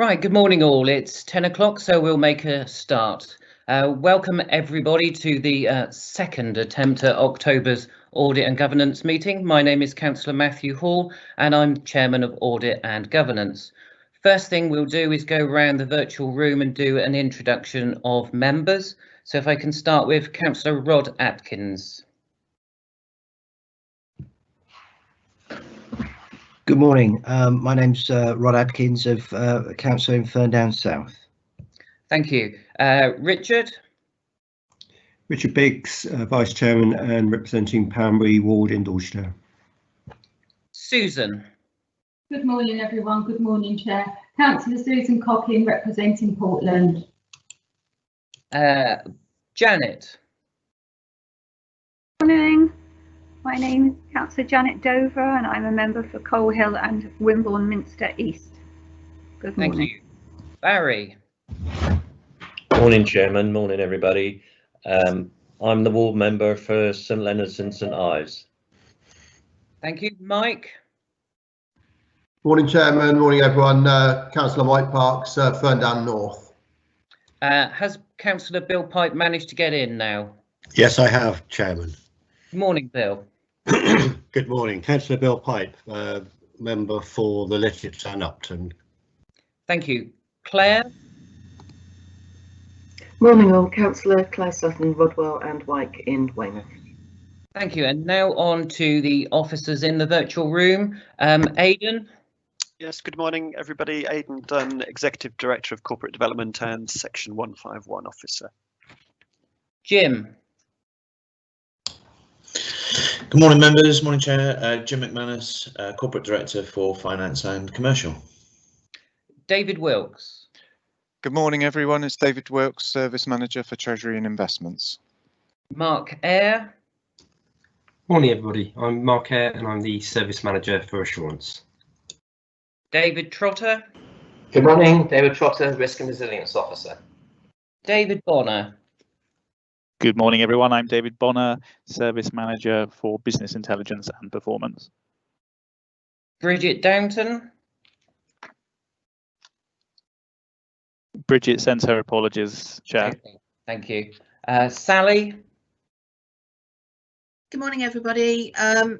Right, good morning all. It's 10 o'clock, so we'll make a start. Welcome everybody to the second attempt at October's Audit and Governance meeting. My name is Councillor Matthew Hall and I'm Chairman of Audit and Governance. First thing we'll do is go around the virtual room and do an introduction of members. So if I can start with Councillor Rod Atkins. Good morning. My name's Rod Atkins of Council in Ferndown South. Thank you. Richard. Richard Biggs, Vice Chairman and representing Panbury Ward in Dorset. Susan. Good morning, everyone. Good morning, Chair. Councillor Susan Cockin, representing Portland. Janet. Morning. My name is Councillor Janet Dover and I'm a member for Coal Hill and Wimborne Minster East. Good morning. Thank you. Barry. Morning, Chairman. Morning, everybody. I'm the ward member for St Leonard's and St Ives. Thank you. Mike. Morning, Chairman. Morning, everyone. Councillor Mike Parks, Ferndown North. Has Councillor Bill Pipe managed to get in now? Yes, I have, Chairman. Good morning, Bill. Good morning. Councillor Bill Pipe, member for the Litchfields and Upton. Thank you. Claire? Morning all, Councillor Claire Sutton, Rodwell and Wyke in Weymouth. Thank you. And now on to the officers in the virtual room. Aidan? Yes, good morning, everybody. Aidan Dunn, Executive Director of Corporate Development and Section 151 Officer. Jim? Good morning, members. Morning, Chair. Jim McManus, Corporate Director for Finance and Commercial. David Wilkes. Good morning, everyone. It's David Wilkes, Service Manager for Treasury and Investments. Mark Eyre. Morning, everybody. I'm Mark Eyre and I'm the Service Manager for Assurance. David Trotter. Good morning, David Trotter, Risk and Resilience Officer. David Bonner. Good morning, everyone. I'm David Bonner, Service Manager for Business Intelligence and Performance. Bridget Downton. Bridget sends her apologies, Chair. Thank you. Sally. Good morning, everybody.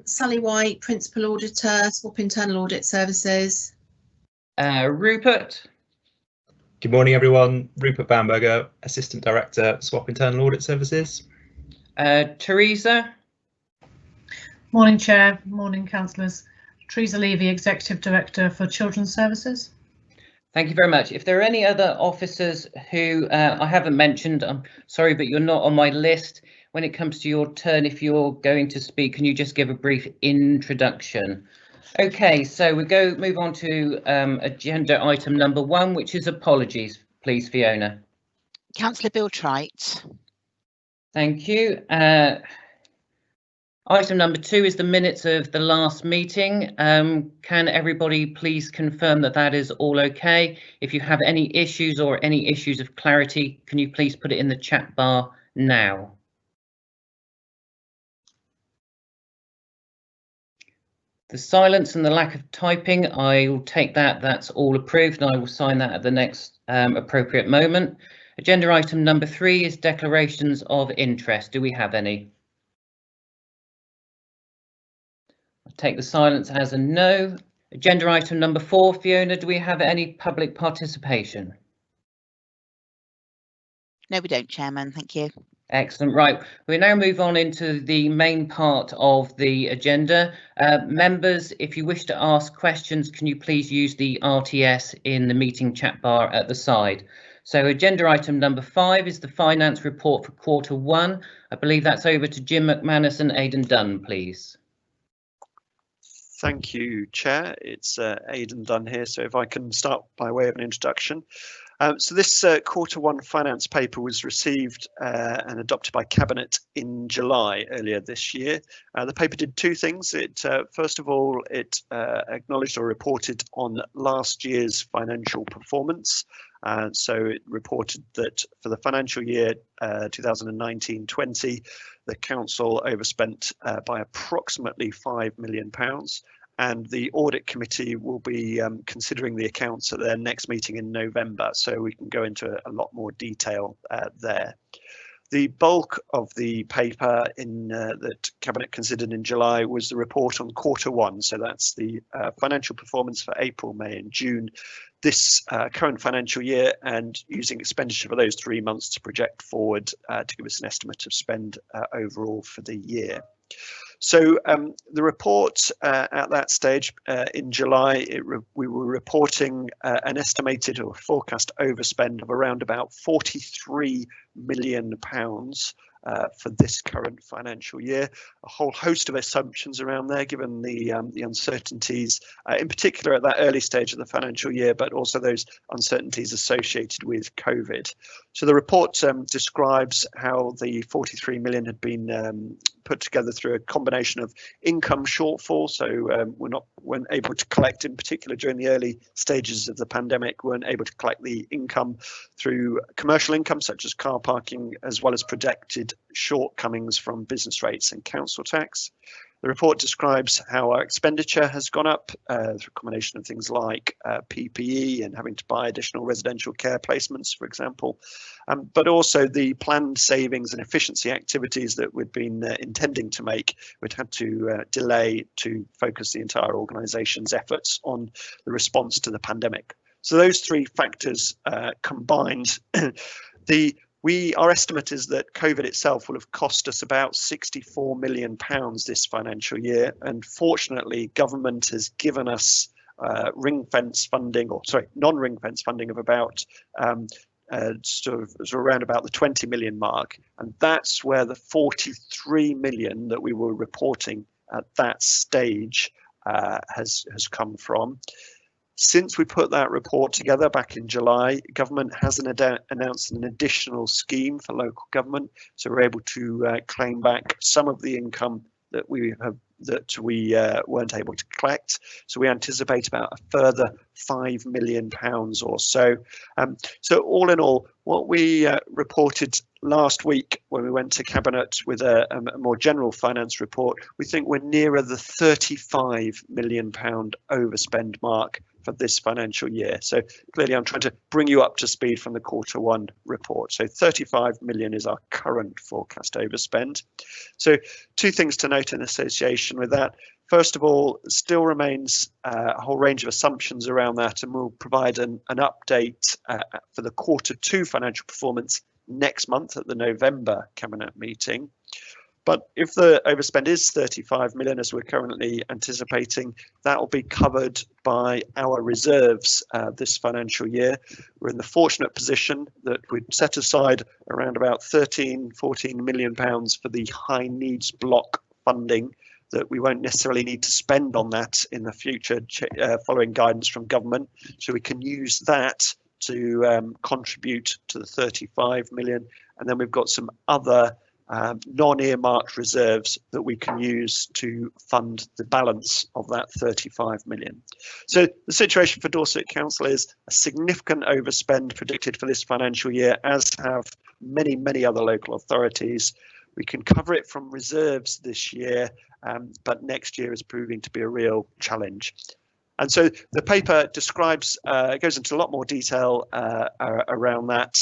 Sally White, Principal Auditor, Swap Internal Audit Services. Rupert. Good morning, everyone. Rupert Bamberger, Assistant Director, Swap Internal Audit Services. Teresa. Morning, Chair. Morning, Councillors. Teresa Levy, Executive Director for Children's Services. Thank you very much. If there are any other officers who I haven't mentioned, I'm sorry, but you're not on my list. When it comes to your turn, if you're going to speak, can you just give a brief introduction? OK, so we move on to agenda item number 1, which is apologies, please, Fiona. Councillor Bill Trite. Thank you. Item number 2 is the minutes of the last meeting. Can everybody please confirm that that is all OK? If you have any issues or any issues of clarity, can you please put it in the chat bar now? The silence and the lack of typing, I will take that. That's all approved and I will sign that at the next appropriate moment. Agenda item number 3 is declarations of interest. Do we have any? I'll take the silence as a no. Agenda item number 4, Fiona, do we have any public participation? No, we don't, Chairman. Thank you. Excellent. Right, we now move on into the main part of the agenda. Members, if you wish to ask questions, can you please use the RTS in the meeting chat bar at the side? So agenda item number 5 is the finance report for Q1. I believe that's over to Jim McManus and Aidan Dunn, please. Thank you, Chair. It's Aidan Dunn here. So if I can start by way of an introduction. So this Q1 finance paper was received and adopted by Cabinet in July earlier this year. The paper did 2 things. It first of all, it acknowledged or reported on last year's financial performance. So it reported that for the financial year 2019-20, the council overspent by approximately £5 million. and the audit committee will be considering the accounts at their next meeting in November, so we can go into a lot more detail there. The bulk of the paper that Cabinet considered in July was the report on Q1, so that's the financial performance for April, May and June this current financial year, and using expenditure for those 3 months to project forward to give us an estimate of spend overall for the year. So the report at that stage in July, we were reporting an estimated or forecast overspend of around about £43 million for this current financial year. A whole host of assumptions around there, given the uncertainties, in particular at that early stage of the financial year, but also those uncertainties associated with COVID. So the report describes how the 43 million had been put together through a combination of income shortfall. So weren't able to collect, in particular during the early stages of the pandemic, weren't able to collect the income through commercial income such as car parking, as well as projected shortcomings from business rates and council tax. The report describes how our expenditure has gone up through a combination of things like PPE and having to buy additional residential care placements, for example, but also the planned savings and efficiency activities that we'd been intending to make. We'd had to delay to focus the entire organisation's efforts on the response to the pandemic. So those three factors combined, our estimate is that COVID itself will have cost us about £64 million this financial year, and fortunately government has given us non-ring-fence funding of about sort of around about the 20 million mark, and that's where the 43 million that we were reporting at that stage has come from. Since we put that report together back in July, government has announced an additional scheme for local government, so we're able to claim back some of the income that we weren't able to collect. So we anticipate about a further £5 million or so. So all in all, what we reported last week when we went to Cabinet with a more general finance report, we think we're nearer the £35 million overspend mark for this financial year. So clearly I'm trying to bring you up to speed from the Q1 report. So 35 million is our current forecast overspend. So two things to note in association with that. First of all, still remains a whole range of assumptions around that, and we'll provide an update for the Q2 financial performance next month at the November Cabinet meeting. But if the overspend is 35 million, as we're currently anticipating, that will be covered by our reserves this financial year. We're in the fortunate position that we'd set aside around about £14 million for the high needs block funding that we won't necessarily need to spend on that in the future following guidance from government. So we can use that to contribute to the 35 million. And then we've got some other non-earmarked reserves that we can use to fund the balance of that 35 million. So the situation for Dorset Council is a significant overspend predicted for this financial year, as have many other local authorities. We can cover it from reserves this year, but next year is proving to be a real challenge. And so the paper describes, goes into a lot more detail around that,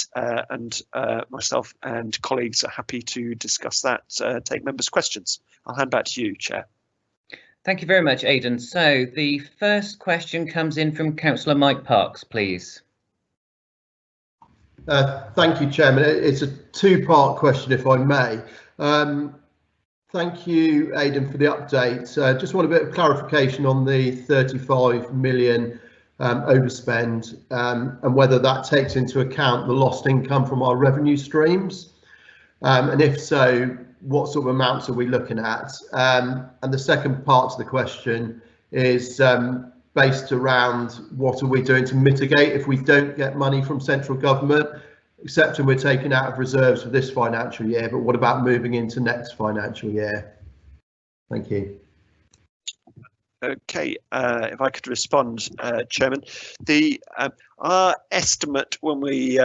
and myself and colleagues are happy to discuss that, take members' questions. I'll hand back to you, Chair. Thank you very much, Aidan. So the first question comes in from Councillor Mike Parks, please. Thank you, Chairman. It's a two-part question, if I may. Thank you, Aidan, for the update. Just want a bit of clarification on the 35 million overspend and whether that takes into account the lost income from our revenue streams. And if so, what sort of amounts are we looking at? And the second part of the question is based around what are we doing to mitigate if we don't get money from central government, excepting we're taking out of reserves for this financial year, but what about moving into next financial year? Thank you. Okay, if I could respond, Chairman. Our estimate when we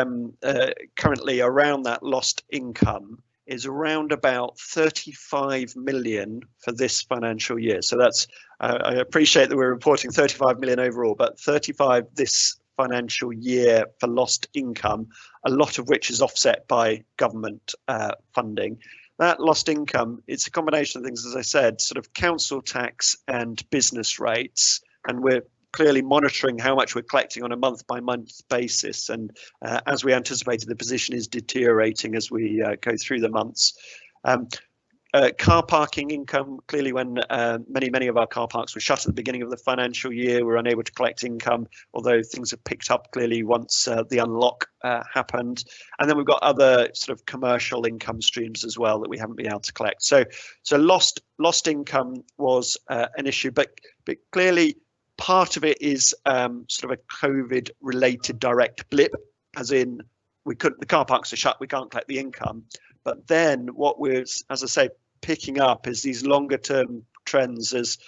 currently around that lost income is around about 35 million for this financial year. So that's, I appreciate that we're reporting 35 million overall, but 35 this financial year for lost income, a lot of which is offset by government funding. That lost income, it's a combination of things, as I said, sort of council tax and business rates, and we're clearly monitoring how much we're collecting on a month-by-month basis, and as we anticipated, the position is deteriorating as we go through the months. Car parking income, clearly when many of our car parks were shut at the beginning of the financial year, we were unable to collect income, although things have picked up clearly once the unlock happened. And then we've got other sort of commercial income streams as well that we haven't been able to collect. So lost income was an issue, but clearly part of it is sort of a COVID related direct blip, as in the car parks are shut, we can't collect the income. But then what we're, as I say, picking up is these longer term trends as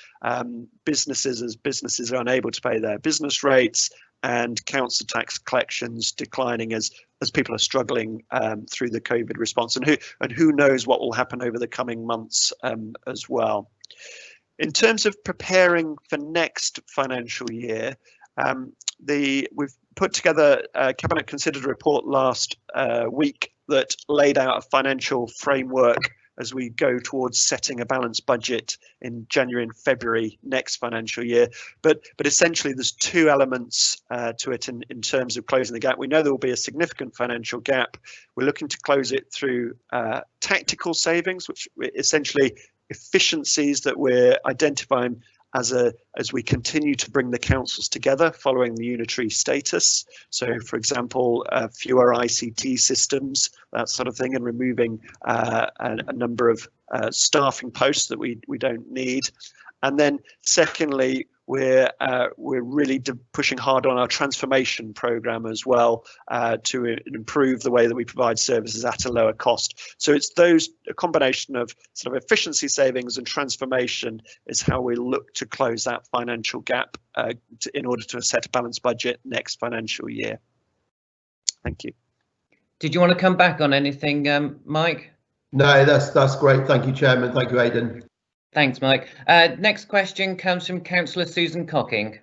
businesses are unable to pay their business rates and council tax collections declining as people are struggling through the COVID response, and who knows what will happen over the coming months as well. In terms of preparing for next financial year, we've put together, Cabinet considered a report last week that laid out a financial framework as we go towards setting a balanced budget in January and February next financial year. But essentially there's two elements to it in terms of closing the gap. We know there will be a significant financial gap. We're looking to close it through tactical savings, which essentially efficiencies that we're identifying as we continue to bring the councils together following the unitary status. So, for example, fewer ICT systems, that sort of thing, and removing a number of staffing posts that we don't need. And then, secondly, we're really pushing hard on our transformation program as well to improve the way that we provide services at a lower cost. So it's a combination of sort of efficiency savings and transformation is how we look to close that financial gap in order to set a balanced budget next financial year. Thank you. Did you want to come back on anything, Mike? No, that's great. Thank you, Chairman. Thank you, Aidan. Thanks, Mike. Next question comes from Councillor Susan Cocking.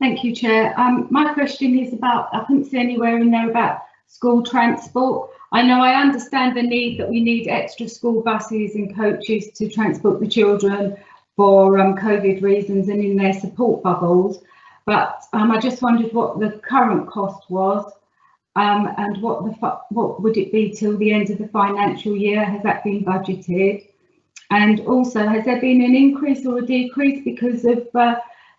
Thank you, Chair. My question is about, I couldn't see anywhere in there about school transport. I understand the need that we need extra school buses and coaches to transport the children for COVID reasons and in their support bubbles. But I just wondered what the current cost was and what would it be till the end of the financial year? Has that been budgeted? And also, has there been an increase or a decrease because of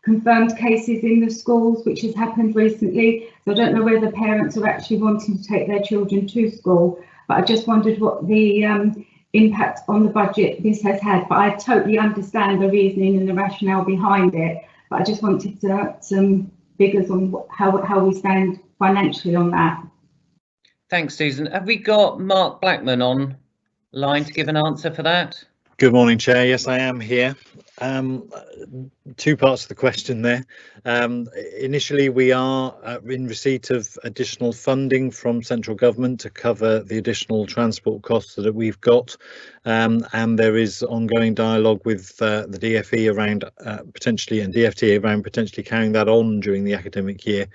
confirmed cases in the schools, which has happened recently? So I don't know whether parents are actually wanting to take their children to school, but I just wondered what the impact on the budget this has had. But I totally understand the reasoning and the rationale behind it, but I just wanted some figures on how we stand financially on that. Thanks, Susan. Have we got Mark Blackman on line to give an answer for that? Good morning, Chair. Yes, I am here. Two parts of the question there. Initially, we are in receipt of additional funding from central government to cover the additional transport costs that we've got, and there is ongoing dialogue with the DFE around potentially and DFT around potentially carrying that on during the academic year.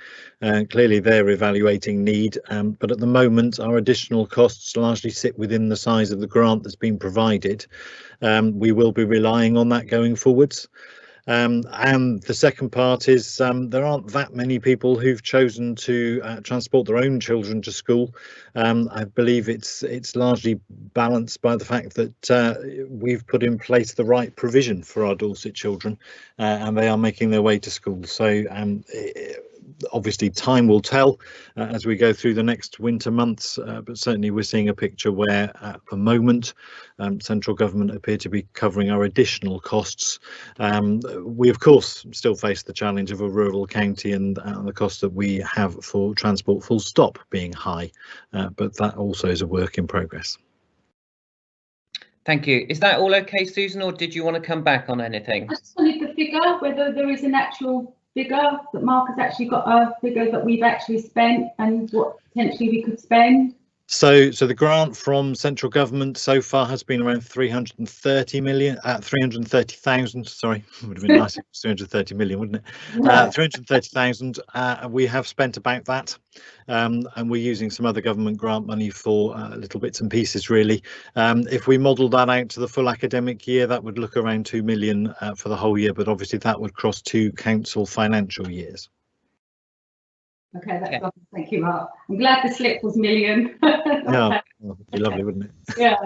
Clearly, they're evaluating need, but at the moment, our additional costs largely sit within the size of the grant that's been provided. We will be relying on that going forwards. And the second part is there aren't that many people who've chosen to transport their own children to school. I believe it's largely balanced by the fact that we've put in place the right provision for our Dorset children and they are making their way to school. So obviously time will tell as we go through the next winter months, but certainly we're seeing a picture where at the moment central government appear to be covering our additional costs. We of course still face the challenge of a rural county and the cost that we have for transport full stop being high, but that also is a work in progress. Thank you. Is that all okay, Susan, or did you want to come back on anything? I just wanted the figure, whether there is an actual figure that Mark has actually got, a figure that we've actually spent and what potentially we could spend. So the grant from central government so far has been around 330,000. Sorry, would have been nice if it was 330 million, wouldn't it? 330,000. We have spent about that, and we're using some other government grant money for little bits and pieces, really. If we model that out to the full academic year, that would look around 2 million for the whole year, but obviously that would cross 2 council financial years. Okay, that's lovely. Thank you, Mark. I'm glad the slip was million. Yeah, it'd be lovely, wouldn't it? Yeah,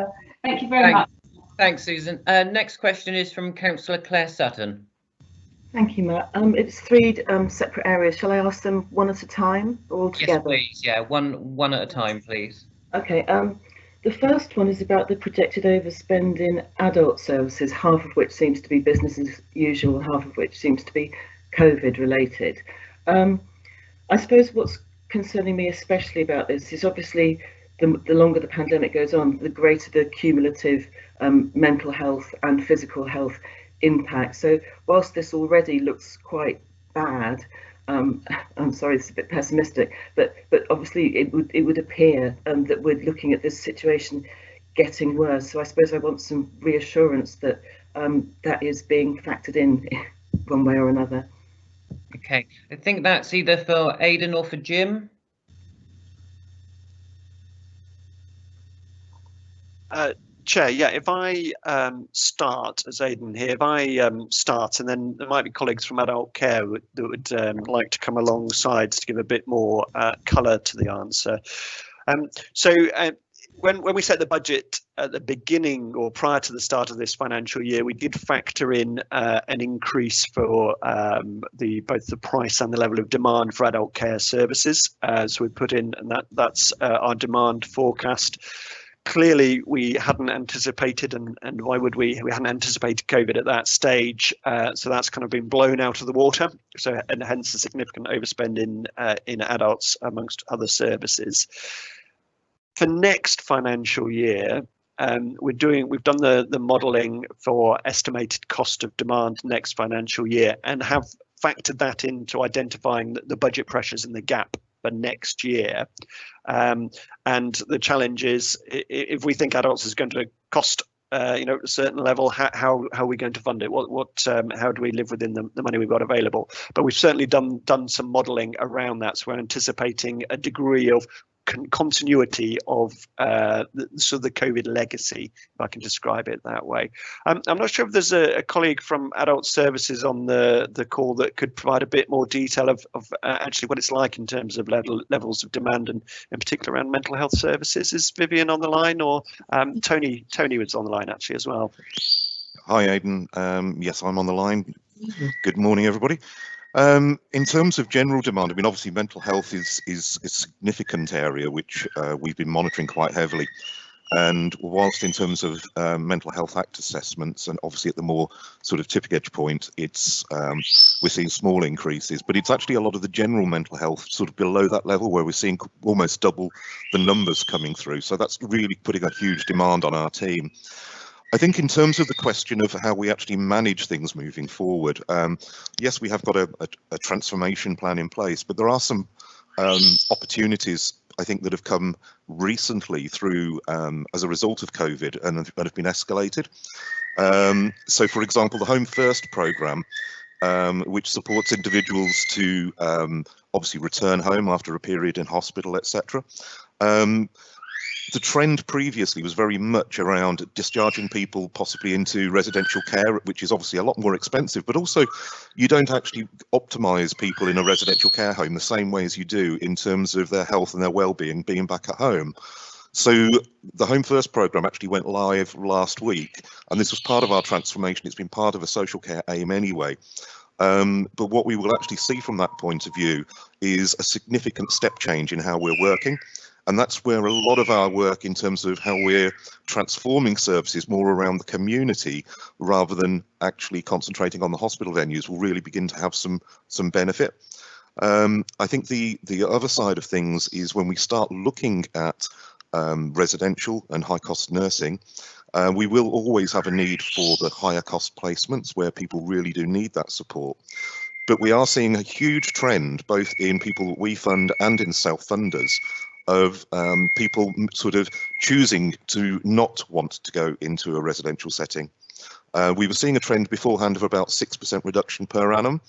thank you very much. Thanks, Susan. Next question is from Councillor Claire Sutton. Thank you, Matt. It's 3 separate areas. Shall I ask them one at a time or all together? Yes, please. Yeah, one at a time, please. Okay. The first one is about the projected overspend in adult services, half of which seems to be business as usual, half of which seems to be COVID related. I suppose what's concerning me especially about this is obviously the longer the pandemic goes on, the greater the cumulative mental health and physical health impact. So whilst this already looks quite bad, I'm sorry, it's a bit pessimistic, but obviously it would appear that we're looking at this situation getting worse. So I suppose I want some reassurance that that is being factored in one way or another. Okay, I think that's either for Aidan or for Jim. Chair, yeah, if I start as Aidan here, if I start, and then there might be colleagues from adult care that would like to come alongside to give a bit more colour to the answer. When we set the budget at the beginning or prior to the start of this financial year, we did factor in an increase for both the price and the level of demand for adult care services. So we put in, and that's our demand forecast. Clearly, we hadn't anticipated, and why would we? We hadn't anticipated COVID at that stage, so that's kind of been blown out of the water. So, and hence a significant overspend in adults amongst other services. For next financial year, we've done the modelling for estimated cost of demand next financial year, and have factored that into identifying the budget pressures and the gap for next year. And the challenge is, if we think adults is going to cost at a certain level, how are we going to fund it? How do we live within the money we've got available? But we've certainly done some modelling around that, so we're anticipating a degree of continuity of sort of the COVID legacy, if I can describe it that way. I'm not sure if there's a colleague from Adult Services on the call that could provide a bit more detail of actually what it's like in terms of levels of demand, and in particular around mental health services. Is Vivian on the line, or Tony was on the line actually as well? Hi Aidan, yes, I'm on the line. Good morning everybody. In terms of general demand, I mean, obviously mental health is a significant area which we've been monitoring quite heavily. And whilst in terms of Mental Health Act assessments, and obviously at the more sort of tipping edge point, it's we're seeing small increases, but it's actually a lot of the general mental health sort of below that level where we're seeing almost double the numbers coming through. So that's really putting a huge demand on our team. I think in terms of the question of how we actually manage things moving forward, yes, we have got a transformation plan in place, but there are some opportunities, I think, that have come recently through as a result of COVID and have been escalated. So, for example, the Home First programme, which supports individuals to obviously return home after a period in hospital, etc. The trend previously was very much around discharging people possibly into residential care, which is obviously a lot more expensive, but also you don't actually optimise people in a residential care home the same way as you do in terms of their health and their well-being being back at home. So the Home First programme actually went live last week, and this was part of our transformation. It's been part of a social care aim anyway. But what we will actually see from that point of view is a significant step change in how we're working. And that's where a lot of our work in terms of how we're transforming services more around the community rather than actually concentrating on the hospital venues will really begin to have some benefit. I think the other side of things is when we start looking at residential and high cost nursing, we will always have a need for the higher cost placements where people really do need that support. But we are seeing a huge trend both in people that we fund and in self-funders of people sort of choosing to not want to go into a residential setting. We were seeing a trend beforehand of about 6% reduction per annum.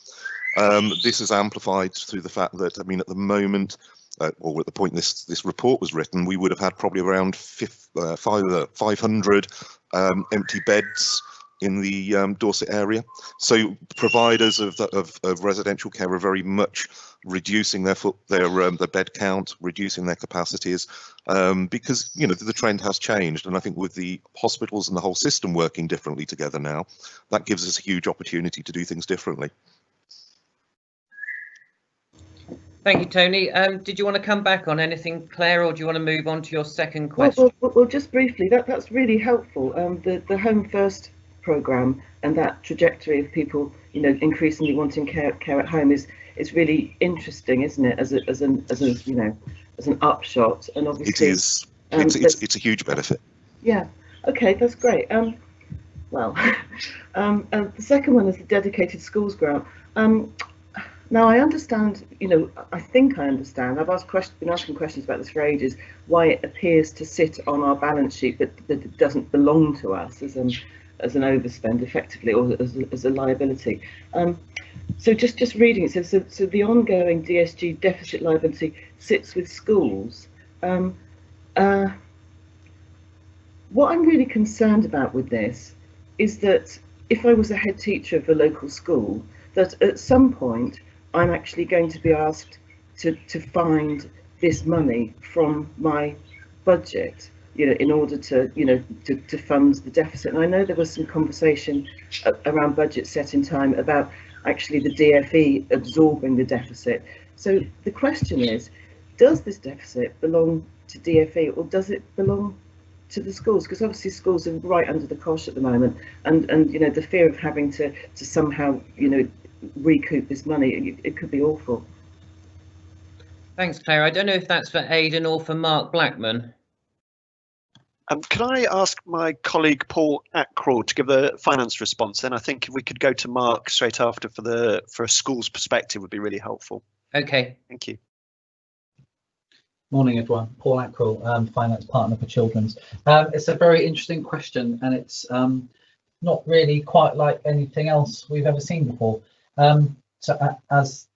This is amplified through the fact that, I mean, at the moment, or at the point this report was written, we would have had probably around 500 empty beds in the Dorset area. So providers of residential care are very much reducing their bed count, reducing their capacities, because the trend has changed. And I think with the hospitals and the whole system working differently together now, that gives us a huge opportunity to do things differently. Thank you, Tony. Did you want to come back on anything, Claire, or do you want to move on to your second question? Well, just briefly, that's really helpful. The Home First programme and that trajectory of people, increasingly wanting care at home is really interesting, isn't it? As an upshot, and obviously it is. It's a huge benefit. Yeah. Okay, that's great. The second one is the dedicated schools grant. Now I understand, I think I understand. I've been asking questions about this for ages. Why it appears to sit on our balance sheet, but that it doesn't belong to us as an overspend, effectively, or as a liability. So just reading it says so the ongoing DSG deficit liability sits with schools. What I'm really concerned about with this is that if I was a head teacher of a local school, that at some point I'm actually going to be asked to find this money from my budget, in order to fund the deficit. And I know there was some conversation around budget set in time about actually the DFE absorbing the deficit. So the question is, does this deficit belong to DFE, or does it belong to the schools? Because obviously schools are right under the cosh at the moment, and the fear of having to somehow recoup this money, it could be awful. Thanks, Claire. I don't know if that's for Aidan or for Mark Blackman. Can I ask my colleague Paul Ackroyd to give the finance response? Then I think if we could go to Mark straight after for a school's perspective would be really helpful. Okay. Thank you. Morning, everyone. Paul Ackroyd, finance partner for Children's. It's a very interesting question, and it's not really quite like anything else we've ever seen before. So as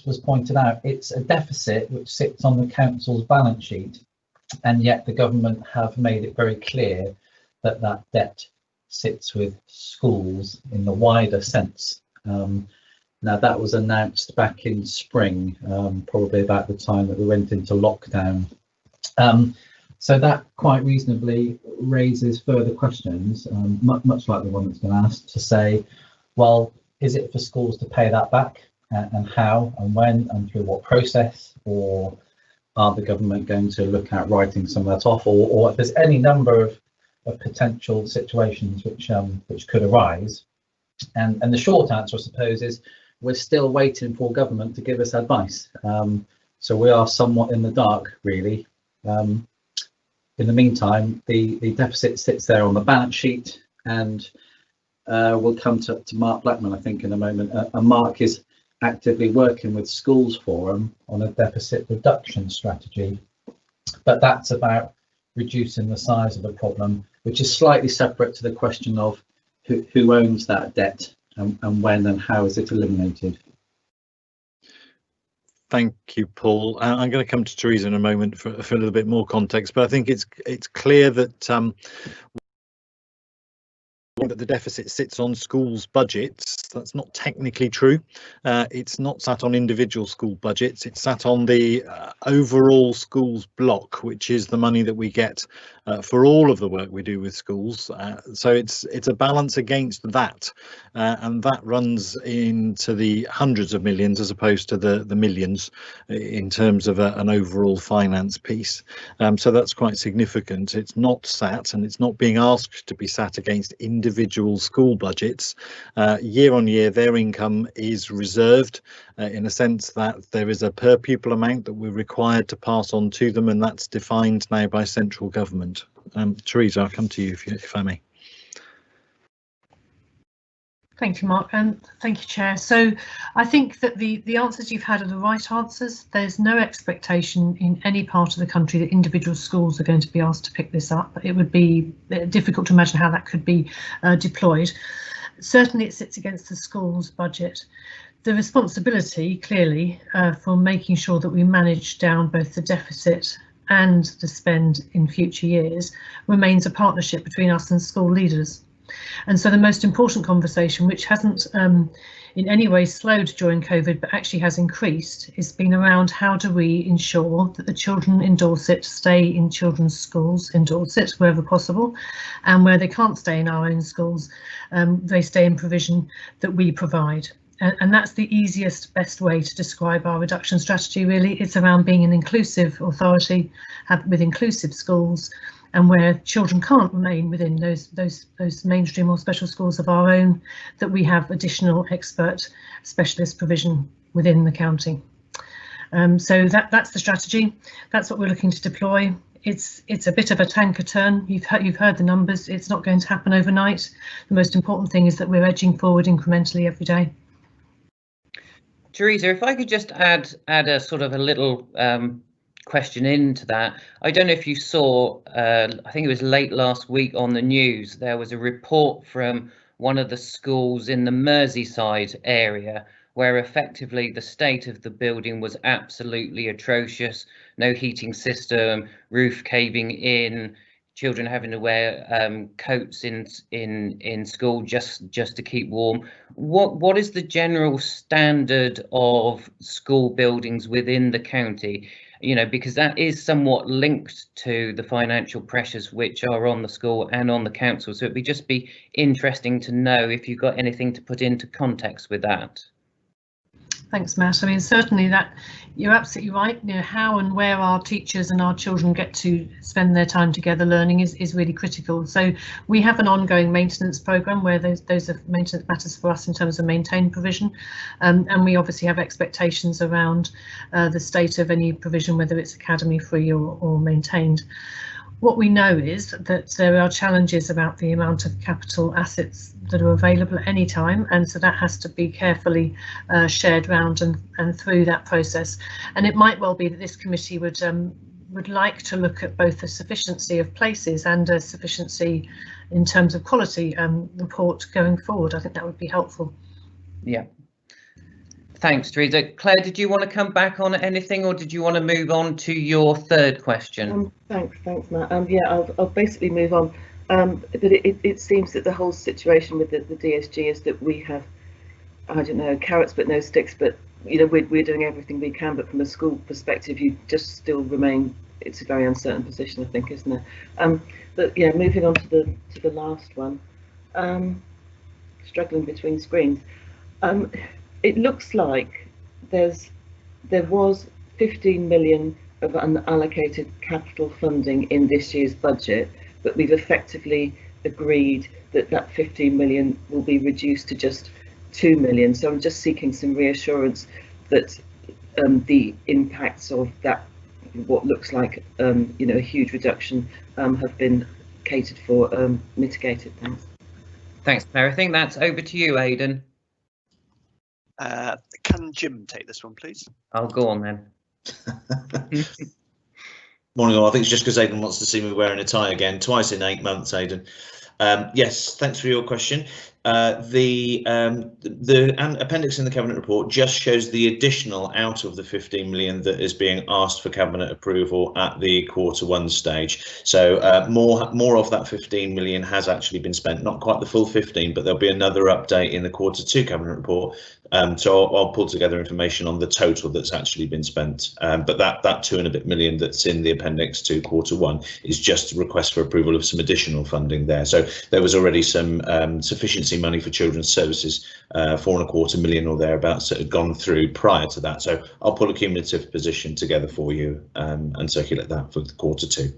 was pointed out, it's a deficit which sits on the council's balance sheet, and yet the government have made it very clear that that debt sits with schools in the wider sense. Now that was announced back in spring, probably about the time that we went into lockdown. So that quite reasonably raises further questions, much like the one that's been asked, to say, well, is it for schools to pay that back, and how and when and through what process, or are the government going to look at writing some of that off, or if there's any number of potential situations which could arise. And the short answer, I suppose, is we're still waiting for government to give us advice. So we are somewhat in the dark, really. In the meantime, the deficit sits there on the balance sheet, and we'll come to Mark Blackman, I think, in a moment. And Mark is actively working with Schools Forum on a deficit reduction strategy, but that's about reducing the size of the problem, which is slightly separate to the question of who owns that debt and when and how is it eliminated. Thank you, Paul. I'm going to come to Teresa in a moment for a little bit more context, but I think it's clear that that the deficit sits on schools' budgets. That's not technically true. It's not sat on individual school budgets. It's sat on the overall schools block, which is the money that we get for all of the work we do with schools. So it's a balance against that, and that runs into the hundreds of millions as opposed to the millions in terms of an overall finance piece. So that's quite significant. It's not sat, and it's not being asked to be sat against individual school budgets. Year on year, their income is reserved in a sense that there is a per pupil amount that we're required to pass on to them, and that's defined now by central government. Teresa, I'll come to you if I may. Thank you, Mark, and thank you, Chair. So I think that the answers you've had are the right answers. There's no expectation in any part of the country that individual schools are going to be asked to pick this up. It would be difficult to imagine how that could be deployed. Certainly it sits against the school's budget. The responsibility, clearly, for making sure that we manage down both the deficit and the spend in future years remains a partnership between us and school leaders. And so the most important conversation, which hasn't in any way slowed during COVID, but actually has increased, has been around how do we ensure that the children in Dorset stay in children's schools in Dorset wherever possible, and where they can't stay in our own schools, they stay in provision that we provide. And that's the easiest, best way to describe our reduction strategy, really. It's around being an inclusive authority with inclusive schools, and where children can't remain within those mainstream or special schools of our own, that we have additional expert specialist provision within the county. So that's the strategy. That's what we're looking to deploy. It's a bit of a tanker turn. You've heard the numbers. It's not going to happen overnight. The most important thing is that we're edging forward incrementally every day. Teresa, if I could just add a sort of a little question into that. I don't know if you saw, I think it was late last week on the news, there was a report from one of the schools in the Merseyside area where effectively the state of the building was absolutely atrocious. No heating system, roof caving in, children having to wear coats in school just to keep warm. What is the general standard of school buildings within the county? You know, because that is somewhat linked to the financial pressures which are on the school and on the council. So it'd just be interesting to know if you've got anything to put into context with that. Thanks, Matt. I mean, certainly that you're absolutely right. You know, how and where our teachers and our children get to spend their time together learning is really critical. So we have an ongoing maintenance programme where those are maintenance matters for us in terms of maintained provision, and we obviously have expectations around the state of any provision, whether it's academy free or maintained. What we know is that there are challenges about the amount of capital assets that are available at any time, and so that has to be carefully shared round and through that process. And it might well be that this committee would like to look at both the sufficiency of places and a sufficiency in terms of quality report going forward. I think that would be helpful. Yeah. Thanks, Teresa. Claire, did you want to come back on anything, or did you want to move on to your third question? Thanks, Matt. Yeah, I'll basically move on. But it seems that the whole situation with the DSG is that we have, I don't know, carrots but no sticks. But you know, we're doing everything we can. But from a school perspective, you just still remain. It's a very uncertain position, I think, isn't it? But yeah, moving on to the last one. Struggling between screens. It looks like there was 15 million of unallocated capital funding in this year's budget, but we've effectively agreed that 15 million will be reduced to just 2 million. So I'm just seeking some reassurance that the impacts of that, what looks like you know, a huge reduction, have been catered for, mitigated. Thanks, Claire. I think that's over to you, Aidan. Can Jim take this one, please? I'll go on then. Morning all. I think it's just because Aidan wants to see me wearing a tie again, twice in 8 months, Aidan. Yes, thanks for your question. The appendix in the cabinet report just shows the additional out of the 15 million that is being asked for cabinet approval at the Q1 stage. So more of that 15 million has actually been spent, not quite the full 15, but there'll be another update in the Q2 cabinet report. So I'll pull together information on the total that's actually been spent. But that 2 and a bit million that's in the appendix to Q1 is just a request for approval of some additional funding there. So there was already some sufficiency money for children's services, 4.25 million or thereabouts, that had gone through prior to that. So I'll pull a cumulative position together for you and circulate that for the Q2.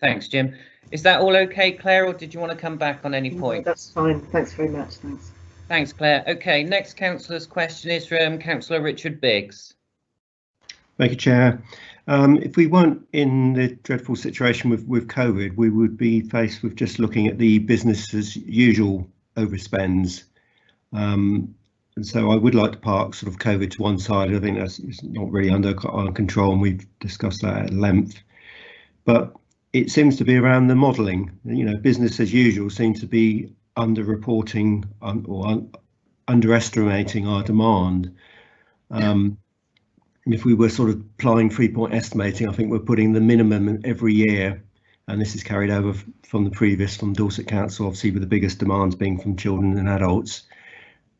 Thanks, Jim. Is that all okay, Claire, or did you want to come back on any point? No, that's fine. Thanks very much. Thanks. Thanks, Claire. OK, next councillor's question is from Councillor Richard Biggs. Thank you, Chair. If we weren't in the dreadful situation with COVID, we would be faced with just looking at the business as usual overspends. And so I would like to park sort of COVID to one side. I think that's it's not really under our control, and we've discussed that at length. But it seems to be around the modelling. You know, business as usual seems to be underreporting or underestimating our demand. If we were sort of applying 3-point estimating, I think we're putting the minimum every year, and this is carried over from the previous, from Dorset Council, obviously with the biggest demands being from children and adults,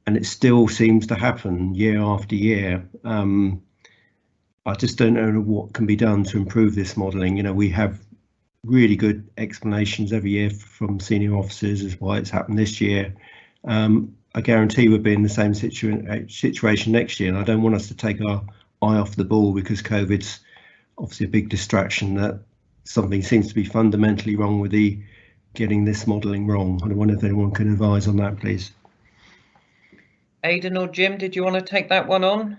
and it still seems to happen year after year. I just don't know what can be done to improve this modelling. You know, we have really good explanations every year from senior officers as why it's happened this year. I guarantee we'll be in the same situation next year, and I don't want us to take our eye off the ball because COVID's obviously a big distraction. That something seems to be fundamentally wrong with getting this modelling wrong. I wonder if anyone can advise on that, please. Aidan or Jim, did you want to take that one on?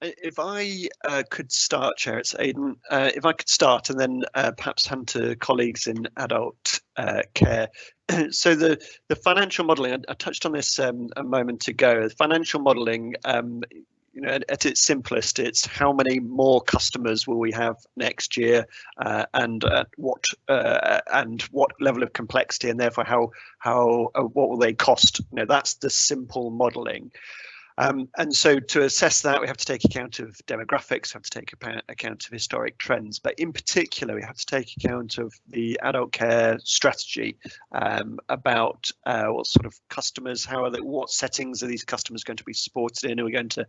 If I could start, Chair, it's Aidan. If I could start and then perhaps hand to colleagues in adult care. So the financial modelling, I touched on this a moment ago. Financial modelling, you know, at its simplest, it's how many more customers will we have next year, and what level of complexity, and therefore what will they cost? You know, that's the simple modelling. And so to assess that, we have to take account of demographics, we have to take account of historic trends, but in particular, we have to take account of the adult care strategy, about what sort of customers, what settings are these customers going to be supported in? Are we going to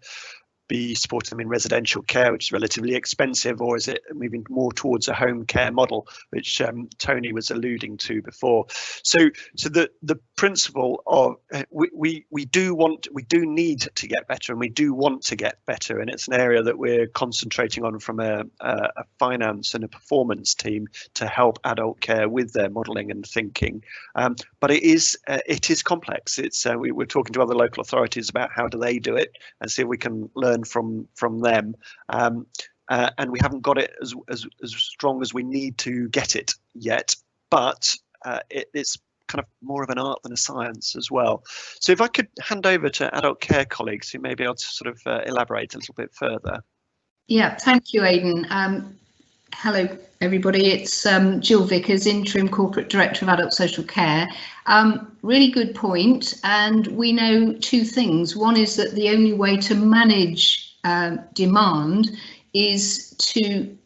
be supporting them in residential care, which is relatively expensive, or is it moving more towards a home care model, which Tony was alluding to before? So the principle of we do need to get better, and we do want to get better, and it's an area that we're concentrating on from a finance and a performance team to help adult care with their modelling and thinking. But it is complex. It's we're talking to other local authorities about how do they do it, and see if we can learn from them, and we haven't got it as strong as we need to get it yet, but it's kind of more of an art than a science as well. So if I could hand over to adult care colleagues who may be able to sort of elaborate a little bit further. Yeah, thank you, Aidan. Hello everybody, it's Jill Vickers, Interim Corporate Director of Adult Social Care. Really good point, and we know two things. One is that the only way to manage demand is to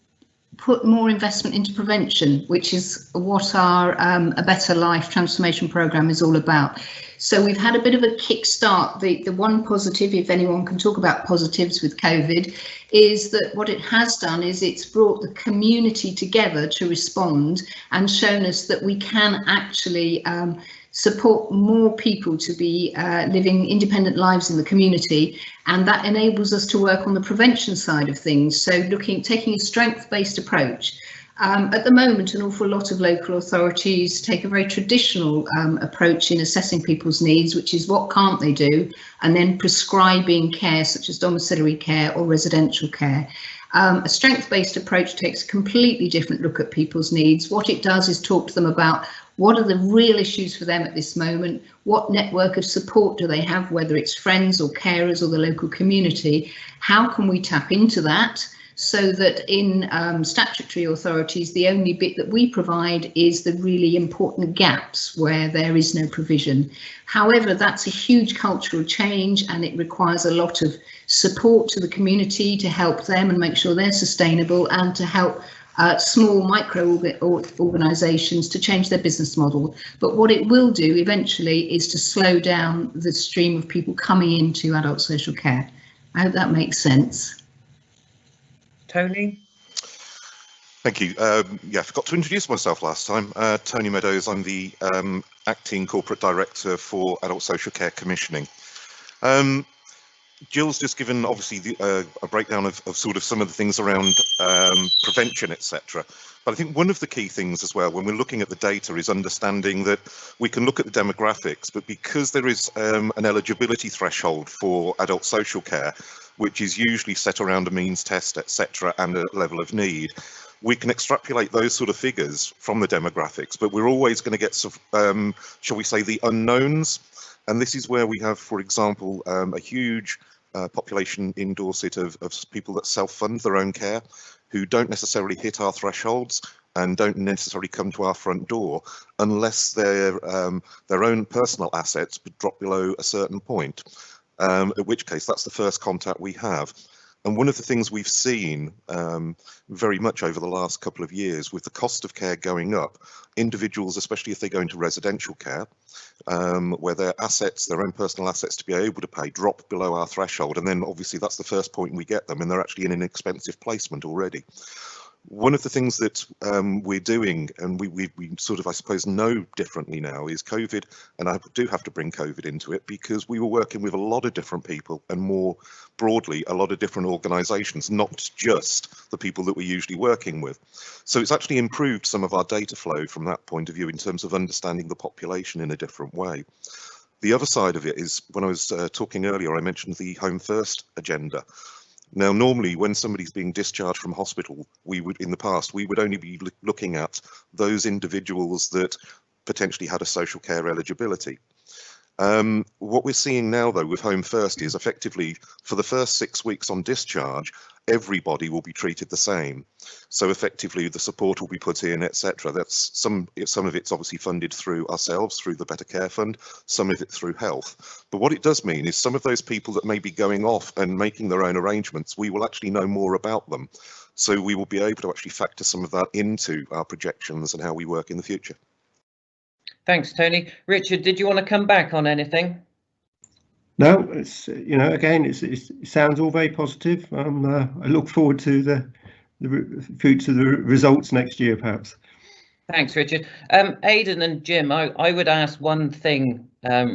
put more investment into prevention, which is what our A Better Life transformation programme is all about. So we've had a bit of a kickstart. The one positive, if anyone can talk about positives with COVID, is that what it has done is it's brought the community together to respond and shown us that we can actually support more people to be living independent lives in the community, and that enables us to work on the prevention side of things. So taking a strength-based approach. At the moment, an awful lot of local authorities take a very traditional approach in assessing people's needs, which is what can't they do, and then prescribing care such as domiciliary care or residential care. A strength-based approach takes a completely different look at people's needs. What it does is talk to them about what are the real issues for them at this moment, what network of support do they have, whether it's friends or carers or the local community, how can we tap into that, so that in statutory authorities, the only bit that we provide is the really important gaps where there is no provision. However, that's a huge cultural change, and it requires a lot of support to the community to help them and make sure they're sustainable, and to help small micro organisations to change their business model. But what it will do eventually is to slow down the stream of people coming into adult social care. I hope that makes sense. Tony? Thank you. Yeah, I forgot to introduce myself last time. Tony Meadows, I'm the Acting Corporate Director for Adult Social Care Commissioning. Jill's just given obviously a breakdown of sort of some of the things around prevention, etc. But I think one of the key things as well when we're looking at the data is understanding that we can look at the demographics, but because there is an eligibility threshold for adult social care, which is usually set around a means test, etc., and a level of need, we can extrapolate those sort of figures from the demographics, but we're always going to get, shall we say, the unknowns And this is where we have, for example, a huge population in Dorset of people that self-fund their own care, who don't necessarily hit our thresholds and don't necessarily come to our front door unless their own personal assets drop below a certain point, at which case that's the first contact we have. And one of the things we've seen very much over the last couple of years, with the cost of care going up, individuals, especially if they go into residential care, where their assets, their own personal assets to be able to pay, drop below our threshold. And then obviously that's the first point we get them, and they're actually in an expensive placement already. One of the things that we're doing, and we sort of, I suppose, know differently now, is COVID, and I do have to bring COVID into it, because we were working with a lot of different people, and more broadly, a lot of different organisations, not just the people that we're usually working with. So it's actually improved some of our data flow from that point of view in terms of understanding the population in a different way. The other side of it is, when I was talking earlier, I mentioned the Home First agenda. Now, normally when somebody's being discharged from hospital, in the past, we would only be looking at those individuals that potentially had a social care eligibility. What we're seeing now, though, with Home First is effectively for the first 6 weeks on discharge, everybody will be treated the same. So effectively the support will be put in, etc. That's some of it's obviously funded through ourselves, through the Better Care Fund, some of it through health. But what it does mean is some of those people that may be going off and making their own arrangements, we will actually know more about them. So we will be able to actually factor some of that into our projections and how we work in the future. Thanks, Tony. Richard, did you want to come back on anything? No, it's, you know, again, it sounds all very positive. I look forward to the future, the results next year, perhaps. Thanks, Richard. Aidan and Jim, I would ask one thing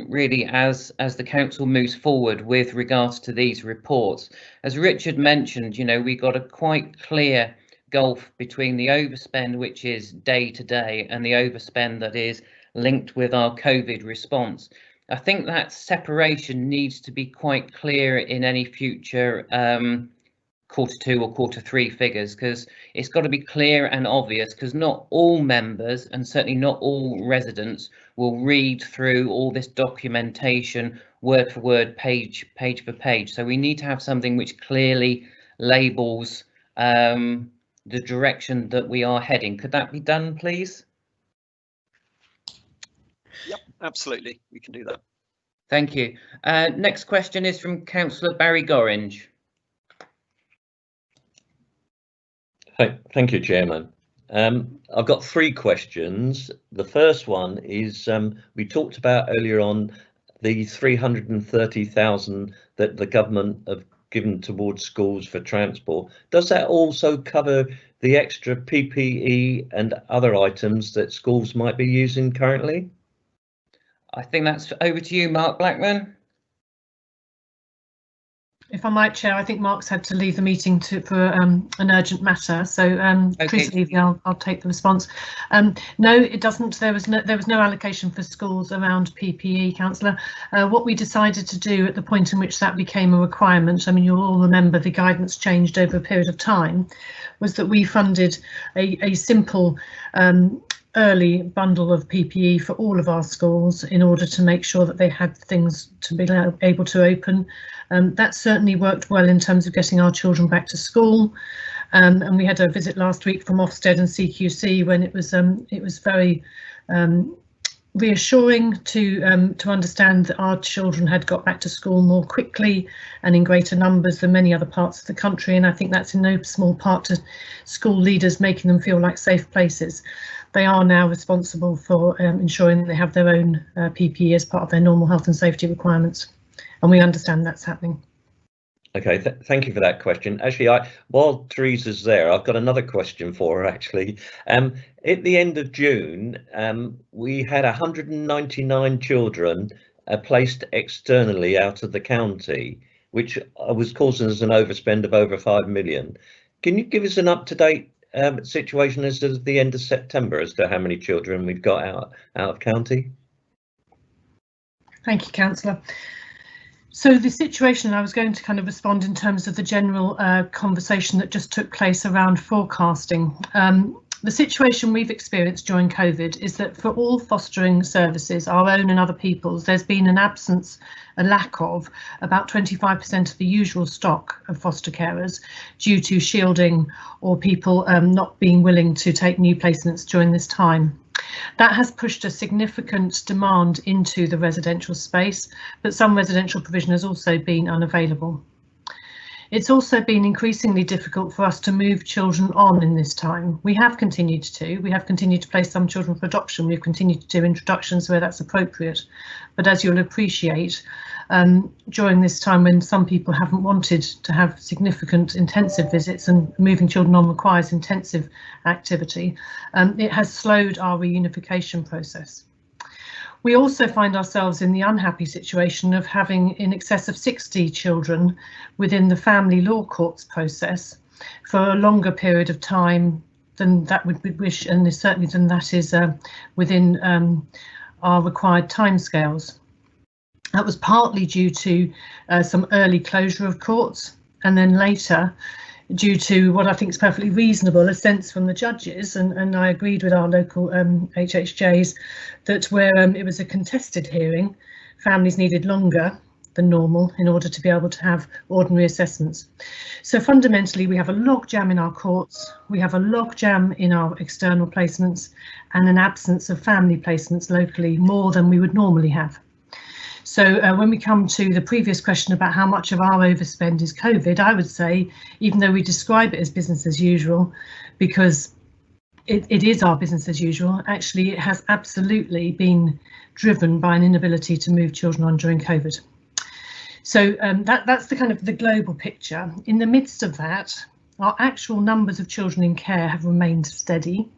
really as the council moves forward with regards to these reports. As Richard mentioned, you know, we got a quite clear gulf between the overspend, which is day to day, and the overspend that is linked with our COVID response. I think that separation needs to be quite clear in any future Q2 or Q3 figures, because it's got to be clear and obvious, because not all members and certainly not all residents will read through all this documentation word for word, page for page. So we need to have something which clearly labels the direction that we are heading. Could that be done, please? Yep, absolutely, we can do that. Thank you. Next question is from Councillor Barry Gorringe. Thank you, Chairman. I've got 3 questions. The first one is, we talked about earlier on the 330,000 that the government have given towards schools for transport. Does that also cover the extra PPE and other items that schools might be using currently? I think that's over to you, Mark Blackman. If I might, Chair, I think Mark's had to leave the meeting for an urgent matter. So, okay. Teresa Levy, I'll take the response. No, it doesn't. There was no allocation for schools around PPE, Councillor. What we decided to do at the point in which that became a requirement, I mean, you'll all remember the guidance changed over a period of time, was that we funded a simple early bundle of PPE for all of our schools in order to make sure that they had things to be able to open. That certainly worked well in terms of getting our children back to school. And we had a visit last week from Ofsted and CQC when it was very reassuring to understand that our children had got back to school more quickly and in greater numbers than many other parts of the country. And I think that's in no small part to school leaders making them feel like safe places. They are now responsible for ensuring they have their own PPE as part of their normal health and safety requirements. And we understand that's happening. Okay, thank you for that question. Actually, while Teresa's there, I've got another question for her, actually. At the end of June, we had 199 children placed externally out of the county, which was causing us an overspend of over 5 million. Can you give us an up-to-date situation as of the end of September as to how many children we've got out of county? Thank you, Councillor. So the situation, I was going to kind of respond in terms of the general conversation that just took place around forecasting. The situation we've experienced during COVID is that for all fostering services, our own and other people's, there's been an absence, a lack of about 25% of the usual stock of foster carers due to shielding or people not being willing to take new placements during this time. That has pushed a significant demand into the residential space, but some residential provision has also been unavailable. It's also been increasingly difficult for us to move children on in this time. We have continued to place some children for adoption. We've continued to do introductions where that's appropriate. But as you'll appreciate, during this time when some people haven't wanted to have significant intensive visits, and moving children on requires intensive activity, it has slowed our reunification process. We also find ourselves in the unhappy situation of having in excess of 60 children within the family law courts process for a longer period of time than that would be wish, and certainly than that is within our required timescales. That was partly due to some early closure of courts, and then later due to what I think is perfectly reasonable, a sense from the judges, and I agreed with our local HHJs, that where it was a contested hearing, families needed longer than normal in order to be able to have ordinary assessments. So fundamentally, we have a logjam in our courts, we have a logjam in our external placements, and an absence of family placements locally, more than we would normally have. So when we come to the previous question about how much of our overspend is COVID, I would say, even though we describe it as business as usual, because it is our business as usual, actually it has absolutely been driven by an inability to move children on during COVID. So that's the kind of the global picture. In the midst of that, our actual numbers of children in care have remained steady,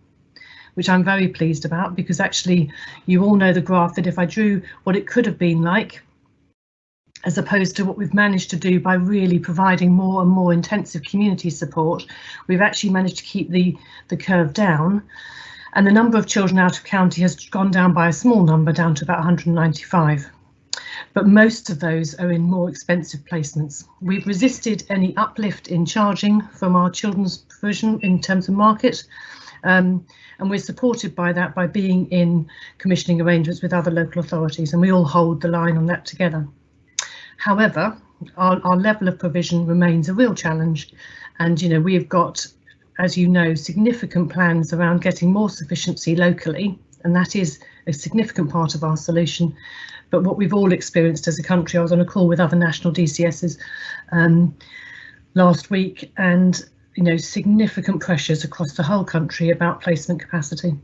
which I'm very pleased about, because actually you all know the graph that if I drew what it could have been like, as opposed to what we've managed to do by really providing more and more intensive community support, we've actually managed to keep the curve down. And the number of children out of county has gone down by a small number, down to about 195. But most of those are in more expensive placements. We've resisted any uplift in charging from our children's provision in terms of market. And we're supported by that by being in commissioning arrangements with other local authorities, and we all hold the line on that together. However, our level of provision remains a real challenge, and we have got, as you know, significant plans around getting more sufficiency locally, and that is a significant part of our solution. But what we've all experienced as a country, I was on a call with other national DCSs last week, and significant pressures across the whole country about placement capacity.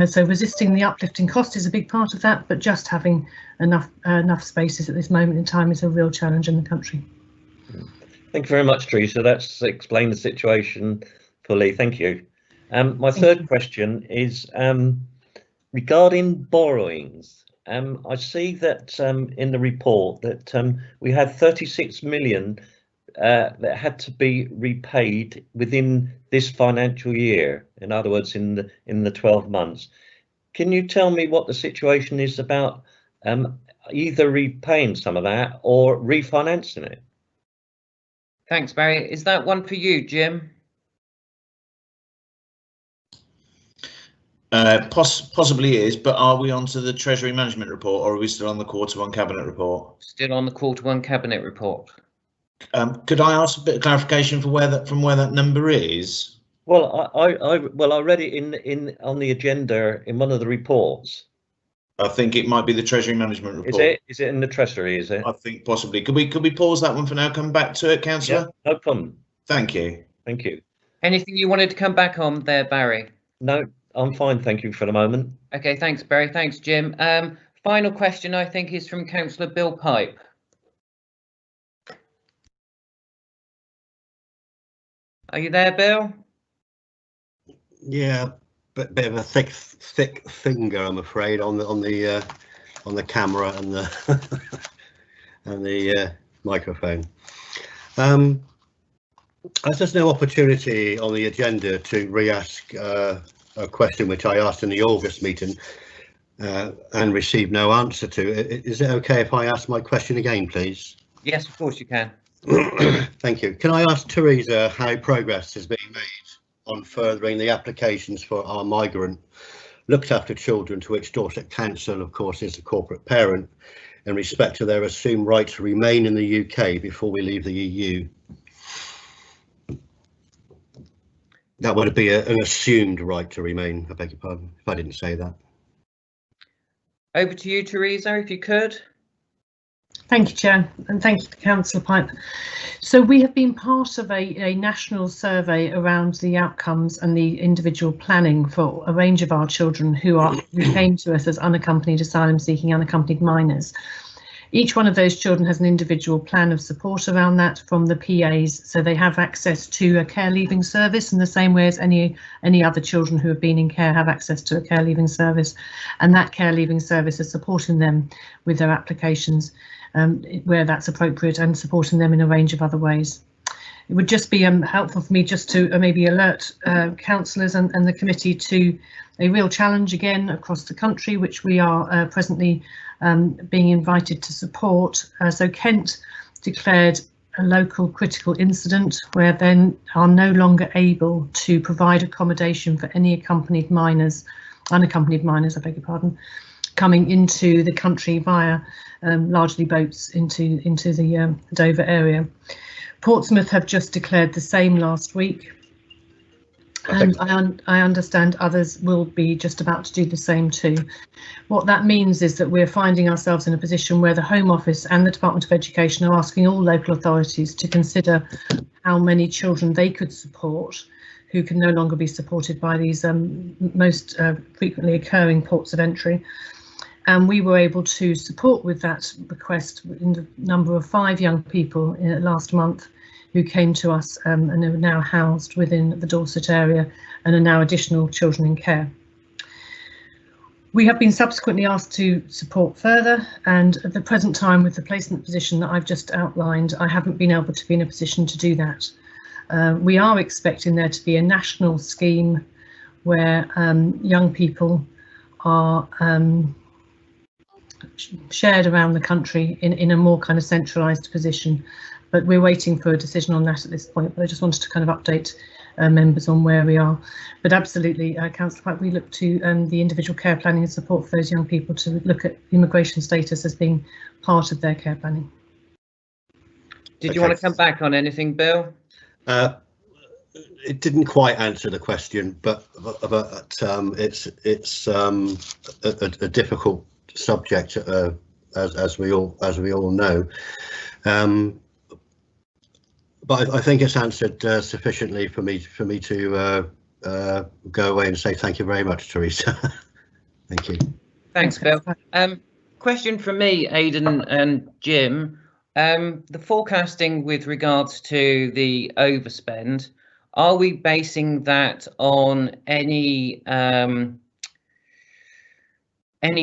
So resisting the uplift in cost is a big part of that, but just having enough spaces at this moment in time is a real challenge in the country. Thank you very much, Teresa. That's explained the situation fully. Thank you. My third question is regarding borrowings. I see that in the report that we had 36 million that had to be repaid within this financial year, in other words in the 12 months. Can you tell me what the situation is about either repaying some of that or refinancing it? Thanks, Barry. Is that one for you, Jim? Possibly is, but are we on to the Treasury Management Report, or are we still on the Q1 Cabinet Report? Still on the Q1 Cabinet Report. Could I ask a bit of clarification for from where that number is? Well, I read it on the agenda in one of the reports. I think it might be the Treasury Management Report. Is it in the Treasury? Is it? I think possibly. Could we pause that one for now? Come back to it, Councillor. Yeah, no problem. Thank you. Thank you. Anything you wanted to come back on there, Barry? No, I'm fine. Thank you for the moment. Okay, thanks, Barry. Thanks, Jim. Final question, I think, is from Councillor Bill Pipe. Are you there, Bill? Yeah, bit of a thick finger, I'm afraid, on the camera and the and the microphone. As there's no opportunity on the agenda to re-ask a question which I asked in the August meeting and received no answer to, is it okay if I ask my question again, please? Yes, of course you can. Thank you. Can I ask Teresa how progress is being made on furthering the applications for our migrant looked after children, to which Dorset Council, of course, is the corporate parent, in respect to their assumed right to remain in the UK before we leave the EU. That would be an assumed right to remain. I beg your pardon if I didn't say that. Over to you, Teresa, if you could. Thank you, Chair, and thank you to Councillor Pipe. So we have been part of a national survey around the outcomes and the individual planning for a range of our children who came to us as unaccompanied asylum seeking unaccompanied minors. Each one of those children has an individual plan of support around that from the PAs, so they have access to a care leaving service in the same way as any other children who have been in care have access to a care leaving service, and that care leaving service is supporting them with their applications where that's appropriate and supporting them in a range of other ways. It would just be helpful for me just to maybe alert councillors and the committee to a real challenge again across the country, which we are presently being invited to support. So Kent declared a local critical incident where they are no longer able to provide accommodation for any unaccompanied minors, I beg your pardon, coming into the country via largely boats into the Dover area. Portsmouth have just declared the same last week, and I understand others will be just about to do the same too. What that means is that we're finding ourselves in a position where the Home Office and the Department of Education are asking all local authorities to consider how many children they could support who can no longer be supported by these most frequently occurring ports of entry. And we were able to support with that request in the number of 5 young people last month who came to us and are now housed within the Dorset area and are now additional children in care. We have been subsequently asked to support further, and at the present time, with the placement position that I've just outlined, I haven't been able to be in a position to do that. We are expecting there to be a national scheme where young people are shared around the country in a more kind of centralised position, but we're waiting for a decision on that at this point. But I just wanted to kind of update members on where we are. But absolutely, Councillor Pipe, we look to the individual care planning and support for those young people to look at immigration status as being part of their care planning. Did you want to come back on anything, Bill? It didn't quite answer the question, but it's a difficult subject, as we all know. But I think it's answered sufficiently for me to go away and say thank you very much, Teresa. Thank you. Thanks, Bill. Question from me, Aidan and Jim. The forecasting with regards to the overspend, are we basing that on any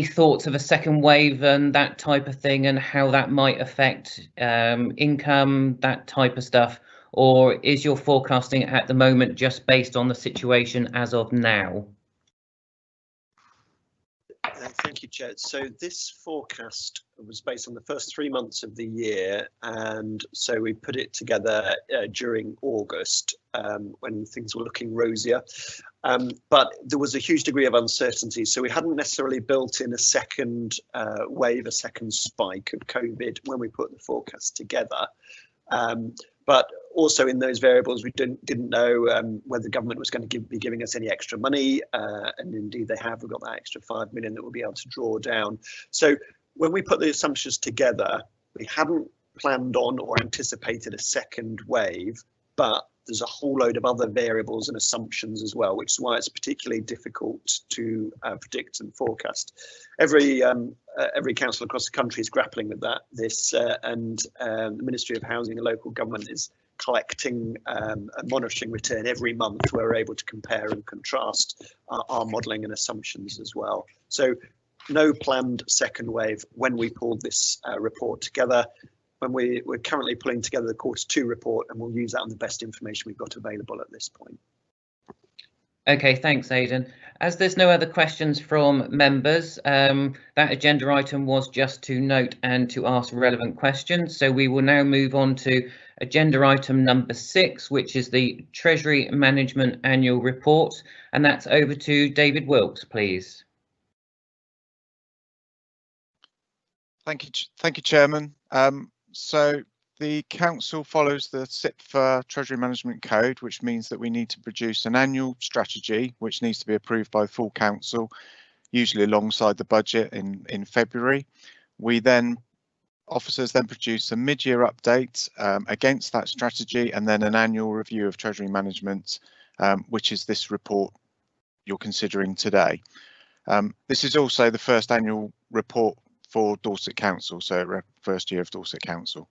thoughts of a second wave and that type of thing, and how that might affect income, that type of stuff? Or is your forecasting at the moment just based on the situation as of now? Thank you, Chair. So this forecast was based on the first 3 months of the year, and so we put it together during August when things were looking rosier. But there was a huge degree of uncertainty, so we hadn't necessarily built in a second wave, a second spike of COVID when we put the forecast together. But also in those variables, we didn't know whether the government was going to be giving us any extra money, and indeed they have. We've got that extra 5 million that we'll be able to draw down. So when we put the assumptions together, we hadn't planned on or anticipated a second wave, but there's a whole load of other variables and assumptions as well, which is why it's particularly difficult to predict and forecast. Every council across the country is grappling with this, and the Ministry of Housing and Local Government is collecting a monitoring return every month where we're able to compare and contrast our modelling and assumptions as well. So no planned second wave when we pulled this report together. When we're currently pulling together the Q2 report, and we'll use that on the best information we've got available at this point. Okay, thanks, Aidan. As there's no other questions from members, that agenda item was just to note and to ask relevant questions. So we will now move on to agenda item number 6, which is the Treasury Management Annual Report, and that's over to David Wilkes, please. Thank you, Chairman. So the Council follows the SIPFA Treasury Management Code, which means that we need to produce an annual strategy, which needs to be approved by the full Council, usually alongside the budget in February. Officers then produce a mid-year update against that strategy, and then an annual review of Treasury Management, which is this report you're considering today. This is also the first annual report for Dorset Council, so first year of Dorset Council.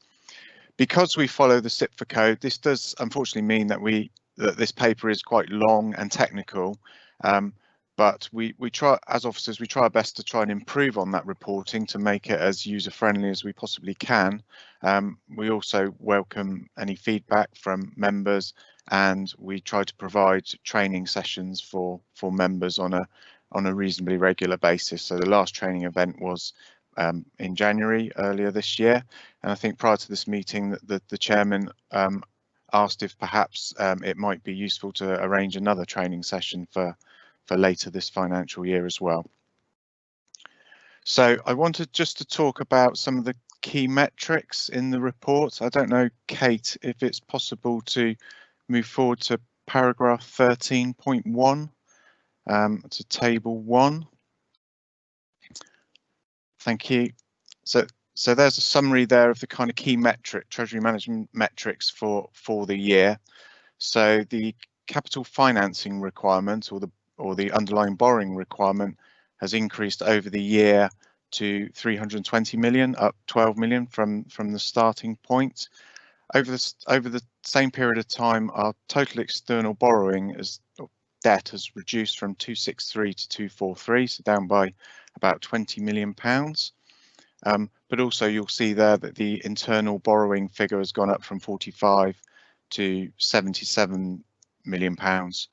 Because we follow the SIPFA code, this does unfortunately mean that this paper is quite long and technical, but we try, as officers, we try our best to try and improve on that reporting to make it as user-friendly as we possibly can. We also welcome any feedback from members, and we try to provide training sessions for members on a reasonably regular basis. So the last training event was in January earlier this year, and I think prior to this meeting the chairman asked if perhaps it might be useful to arrange another training session for later this financial year as well. So I wanted just to talk about some of the key metrics in the report. I don't know, Kate, if it's possible to move forward to paragraph 13.1, to table 1. Thank you. So there's a summary there of the kind of key treasury management metrics for the year. So the capital financing requirement, or the underlying borrowing requirement, has increased over the year to 320 million, up 12 million from the starting point. Over the same period of time, our total external borrowing debt has reduced from 263 to 243, so down by about 20 million pounds. But also you'll see there that the internal borrowing figure has gone up from 45 to 77 million pounds.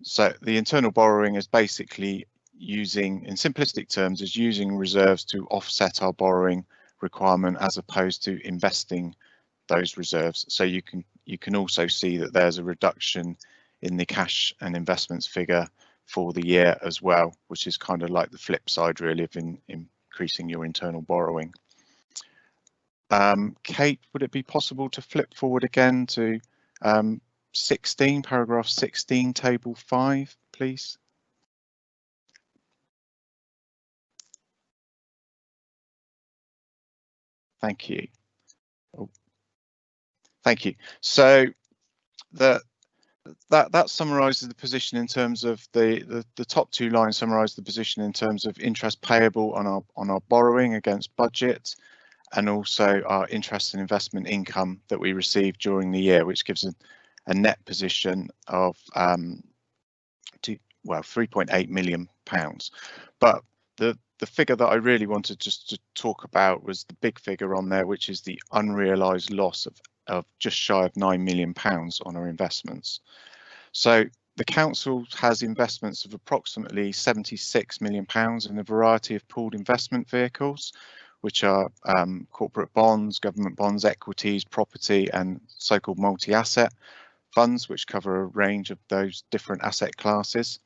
So the internal borrowing is basically using, in simplistic terms, is using reserves to offset our borrowing requirement as opposed to investing those reserves. So you can also see that there's a reduction in the cash and investments figure for the year as well, which is kind of like the flip side really of increasing your internal borrowing. Kate, would it be possible to flip forward again to 16, paragraph 16, table 5, please? Thank you. Oh, thank you. So that summarises the position in terms of the top two lines summarise the position in terms of interest payable on our borrowing against budget, and also our interest and investment income that we received during the year, which gives a net position of 3.8 million pounds. But the figure that I really wanted just to talk about was the big figure on there, which is the unrealised loss of just shy of 9 million pounds on our investments. So the council has investments of approximately 76 million pounds in a variety of pooled investment vehicles, which are corporate bonds, government bonds, equities, property, and so-called multi-asset funds, which cover a range of those different asset classes.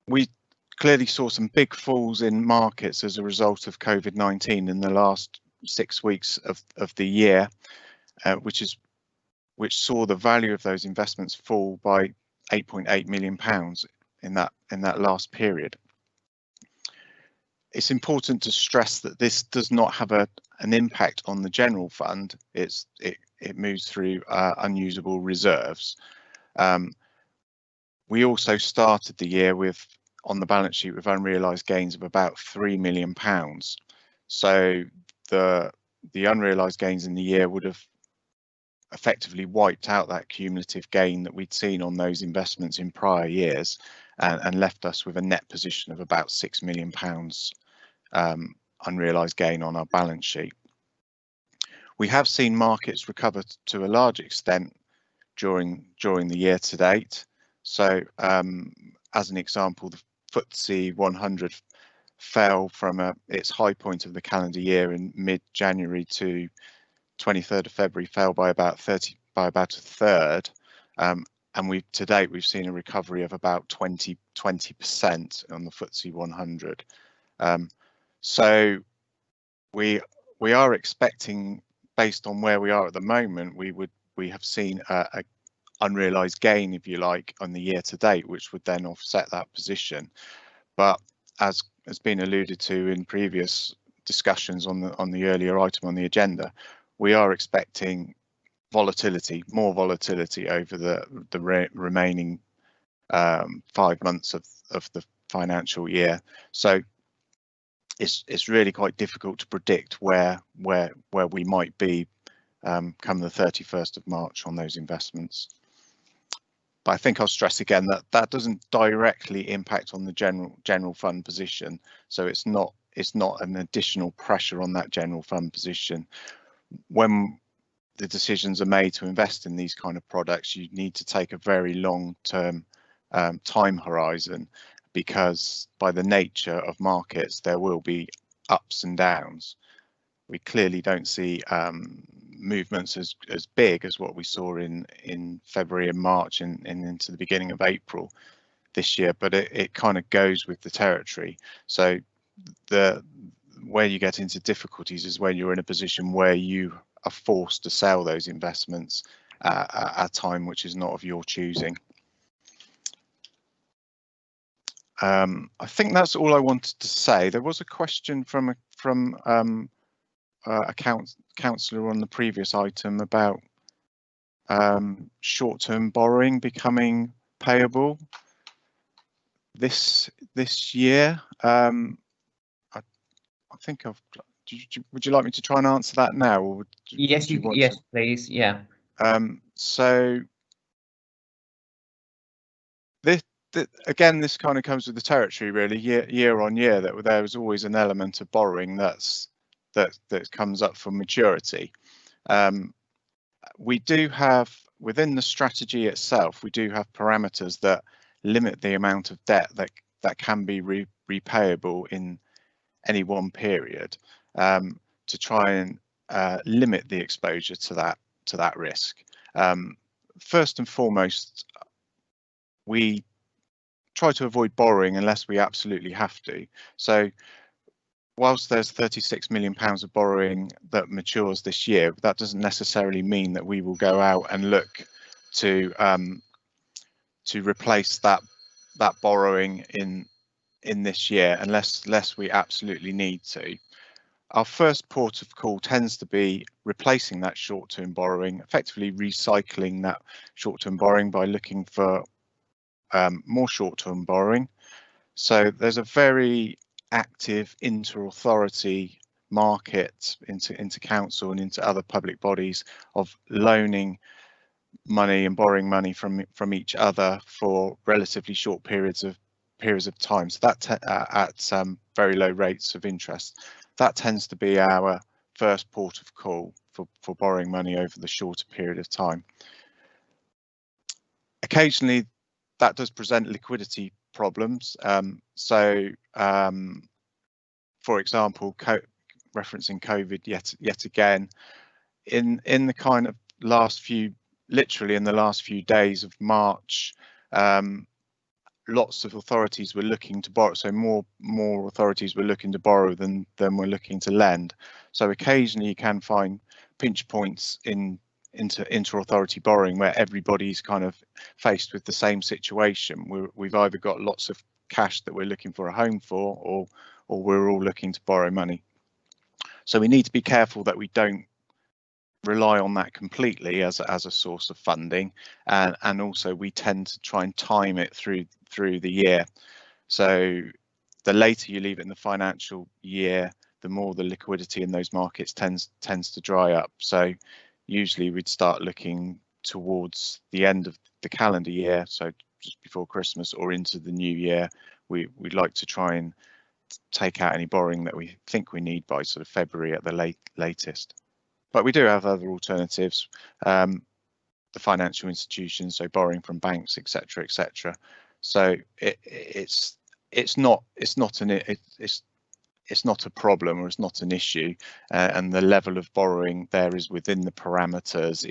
We clearly saw some big falls in markets as a result of COVID-19 in the last 6 weeks of the year, which saw the value of those investments fall by 8.8 million pounds in that last period. It's important to stress that this does not have an impact on the general fund. It moves through unusable reserves. We also started the year on the balance sheet with unrealised gains of about 3 million pounds. So the unrealised gains in the year would have effectively wiped out that cumulative gain that we'd seen on those investments in prior years, and left us with a net position of about 6 million pounds unrealised gain on our balance sheet. We have seen markets recover to a large extent during the year to date. So as an example, the FTSE 100 fell from its high point of the calendar year in mid-January to 23rd of February fell by about a third, and to date we've seen a recovery of about 20% on the FTSE 100. So we are expecting, based on where we are at the moment, we have seen a unrealised gain, if you like, on the year to date, which would then offset that position. But as has been alluded to in previous discussions on the earlier item on the agenda, we are expecting more volatility over the remaining 5 months of the financial year. So it's really quite difficult to predict where we might be come the 31st of March on those investments. But I think I'll stress again that that doesn't directly impact on the general fund position. So it's not an additional pressure on that general fund position. When the decisions are made to invest in these kind of products, you need to take a very long-term time horizon, because by the nature of markets, there will be ups and downs. We clearly don't see movements as big as what we saw in February and March and into the beginning of April this year, but it kind of goes with the territory. So where you get into difficulties is when you're in a position where you are forced to sell those investments at a time which is not of your choosing. I think that's all I wanted to say. There was a question from a councillor on the previous item about short-term borrowing becoming payable this year. I think would you like me to try and answer that now, or yes, yes, please. Yeah. So again, this kind of comes with the territory, really. Year on year, that there was always an element of borrowing that comes up for maturity. We do have, within the strategy itself, we do have parameters that limit the amount of debt that can be repayable in any one period, to try and limit the exposure to that risk. First and foremost, we try to avoid borrowing unless we absolutely have to. So whilst there's £36 million of borrowing that matures this year, that doesn't necessarily mean that we will go out and look to replace that borrowing in this year unless we absolutely need to. Our first port of call tends to be replacing that short-term borrowing, effectively recycling that short-term borrowing by looking for more short-term borrowing. So there's a very active inter-authority market into council and into other public bodies of loaning money and borrowing money from each other for relatively short periods of time. So that at very low rates of interest. That tends to be our first port of call for borrowing money over the shorter period of time. Occasionally, that does present liquidity problems. For example, referencing COVID yet again, in the kind of literally in the last few days of March, lots of authorities were looking to borrow. So more authorities were looking to borrow than were looking to lend. So occasionally you can find pinch points into inter-authority borrowing where everybody's kind of faced with the same situation. We've either got lots of cash that we're looking for a home for, or we're all looking to borrow money. So we need to be careful that we don't rely on that completely as a source of funding, and also we tend to try and time it through the year. So the later you leave it in the financial year, the more the liquidity in those markets tends to dry up. So usually we'd start looking towards the end of the calendar year, so just before Christmas or into the new year. We'd like to try and take out any borrowing that we think we need by sort of February at the latest. But we do have other alternatives, the financial institutions, so borrowing from banks, etc., etc. So it's it's not a problem, or it's not an issue, and the level of borrowing there is within the parameters.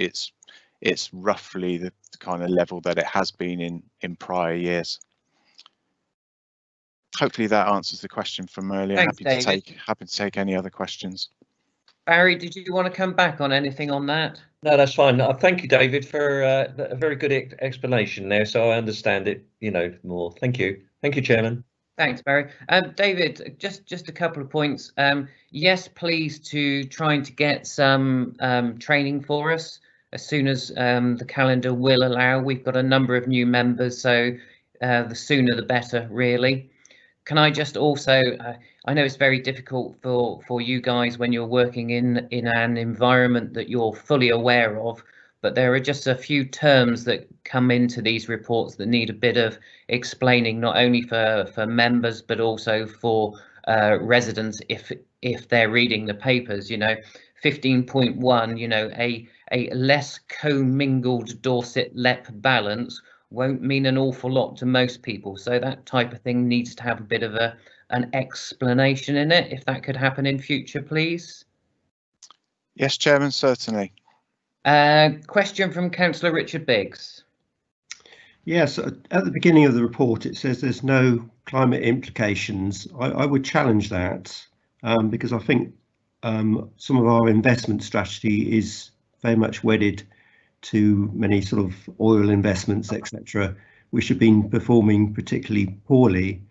It's roughly the kind of level that it has been in prior years. Hopefully that answers the question from earlier. Thanks, happy to take any other questions. Barry, did you want to come back on anything on that? No, that's fine. Thank you, David, for a very good explanation there, so I understand it, more. Thank you. Thank you, Chairman. Thanks, Barry. David, just a couple of points. Yes, please, to trying to get some training for us as soon as the calendar will allow. We've got a number of new members, so the sooner the better, really. Can I just also, I know it's very difficult for you guys when you're working in an environment that you're fully aware of, but there are just a few terms that come into these reports that need a bit of explaining, not only for members, but also for residents if they're reading the papers. 15.1, a less commingled Dorset LEP balance won't mean an awful lot to most people, so that type of thing needs to have a bit of an explanation in it. If that could happen in future, please. Yes, Chairman, certainly. Question from Councillor Richard Biggs. Yes, at the beginning of the report it says there's no climate implications. I would challenge that because I think some of our investment strategy is very much wedded to many sort of oil investments, etc., which have been performing particularly poorly,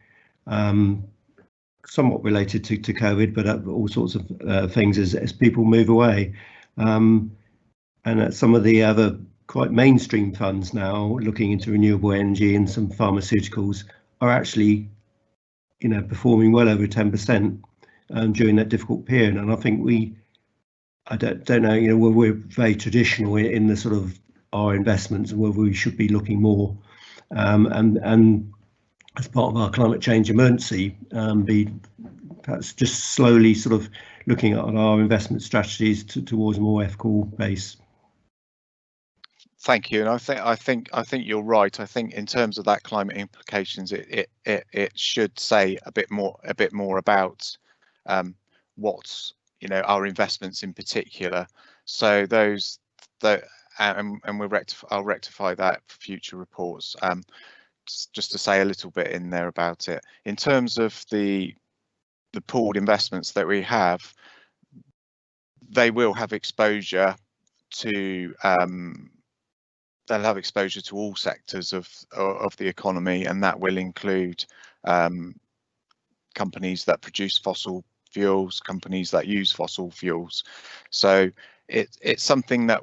somewhat related to COVID, but all sorts of things as people move away. And some of the other quite mainstream funds now looking into renewable energy and some pharmaceuticals are actually, performing well over 10% during that difficult period. And I think I don't know, we're very traditional in the sort of our investments and whether we should be looking more and as part of our climate change emergency, be perhaps just slowly sort of looking at our investment strategies towards a more ethical base. Thank you, and I think you're right. I think in terms of that climate implications, it should say a bit more about what's our investments in particular. So and I'll rectify that for future reports. Just to say a little bit in there about it. In terms of the pooled investments that we have, they will have exposure to they'll have exposure to all sectors of the economy, and that will include companies that produce fossil fuels, companies that use fossil fuels. So it's something that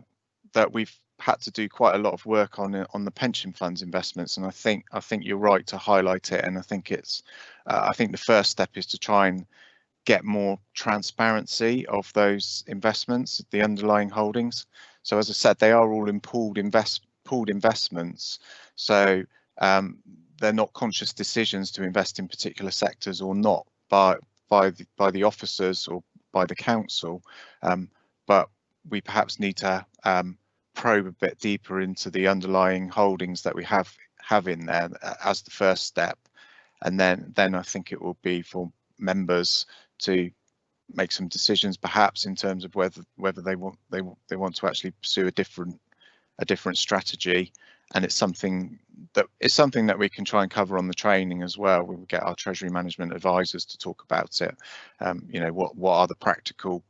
we've had to do quite a lot of work on the pension funds investments, and I think you're right to highlight it. And I think the first step is to try and get more transparency of those investments, the underlying holdings. So as I said, they are all in pooled investments, so they're not conscious decisions to invest in particular sectors or not by the officers or by the council, but we perhaps need to probe a bit deeper into the underlying holdings that we have in there as the first step, and then I think it will be for members to make some decisions, perhaps in terms of whether they want to actually pursue a different strategy. And it's something that we can try and cover on the training as well. We will get our treasury management advisors to talk about it. What are the practical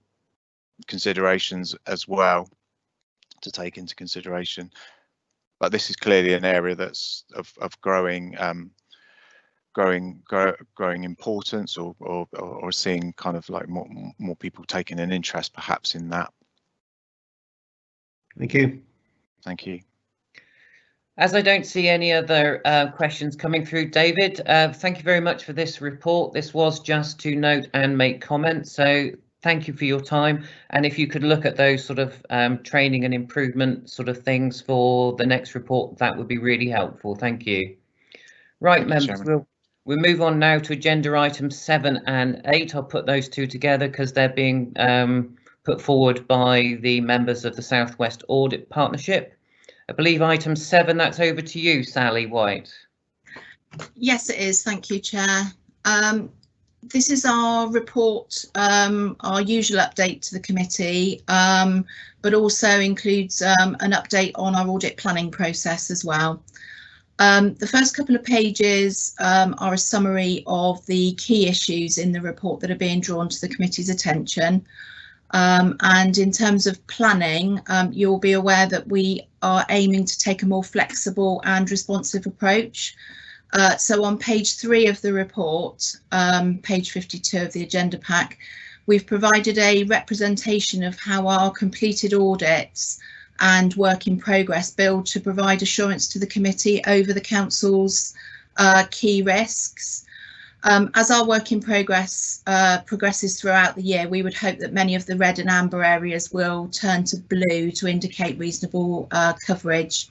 considerations as well to take into consideration. But this is clearly an area that's of growing importance, or seeing kind of like more people taking an interest perhaps in that. Thank you. Thank you. As I don't see any other questions coming through, David, thank you very much for this report. This was just to note and make comments, so thank you for your time. And if you could look at those sort of training and improvement sort of things for the next report, that would be really helpful. Thank you. Right, members, we'll move on now to agenda items 7 and 8. I'll put those two together because they're being put forward by the members of the South West Audit Partnership. I believe item 7, that's over to you, Sally White. Yes, it is. Thank you, Chair. this is our report, our usual update to the committee, but also includes an update on our audit planning process as well. The first couple of pages are a summary of the key issues in the report that are being drawn to the committee's attention. And in terms of planning, you'll be aware that we are aiming to take a more flexible and responsive approach. So on page 3 of the report, page 52 of the agenda pack, we've provided a representation of how our completed audits and work in progress build to provide assurance to the committee over the council's key risks. As our work in progress progresses throughout the year, we would hope that many of the red and amber areas will turn to blue to indicate reasonable coverage.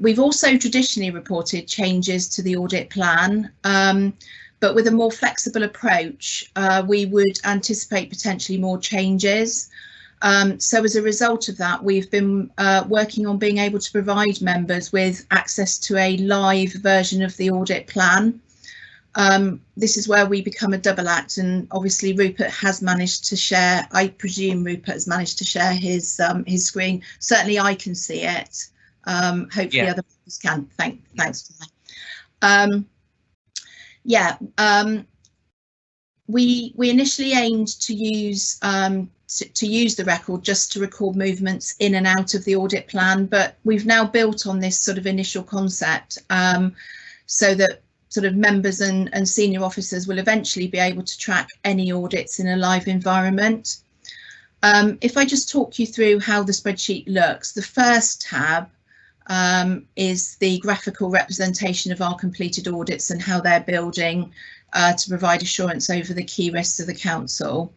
We've also traditionally reported changes to the audit plan, but with a more flexible approach, we would anticipate potentially more changes. So as a result of that, we've been working on being able to provide members with access to a live version of the audit plan. This is where we become a double act, and obviously Rupert has managed to share, I presume Rupert has managed to share his screen. Certainly I can see it. Hopefully other people can. Thanks. We initially aimed to use the record just to record movements in and out of the audit plan, but we've now built on this sort of initial concept so that sort of members and senior officers will eventually be able to track any audits in a live environment. If I just talk you through how the spreadsheet looks, the first tab is the graphical representation of our completed audits and how they're building to provide assurance over the key risks of the council,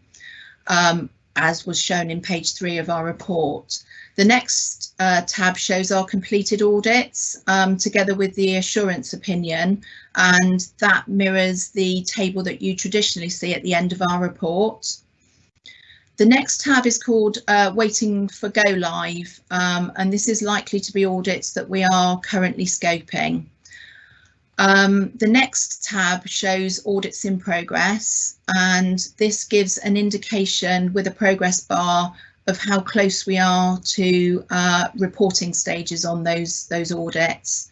as was shown in page 3 of our report. The next tab shows our completed audits together with the assurance opinion, and that mirrors the table that you traditionally see at the end of our report. The next tab is called Waiting for Go Live, and this is likely to be audits that we are currently scoping. The next tab shows audits in progress, and this gives an indication with a progress bar of how close we are to reporting stages on those audits.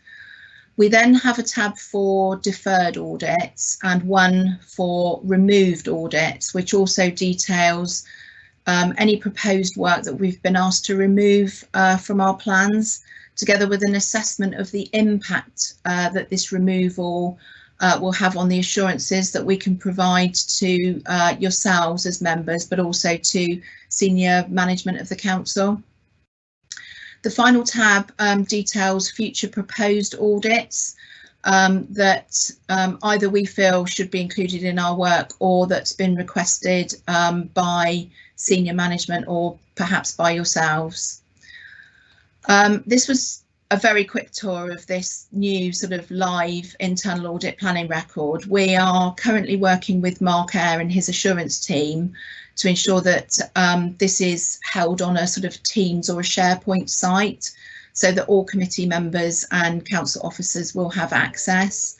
We then have a tab for deferred audits and one for removed audits, which also details any proposed work that we've been asked to remove from our plans, together with an assessment of the impact that this removal will have on the assurances that we can provide to yourselves as members, but also to senior management of the council. The final tab details future proposed audits that either we feel should be included in our work or that's been requested by senior management or perhaps by yourselves. This was a very quick tour of this new sort of live internal audit planning record. We are currently working with Mark Eyre and his assurance team to ensure that this is held on a sort of Teams or a SharePoint site, so that all committee members and council officers will have access.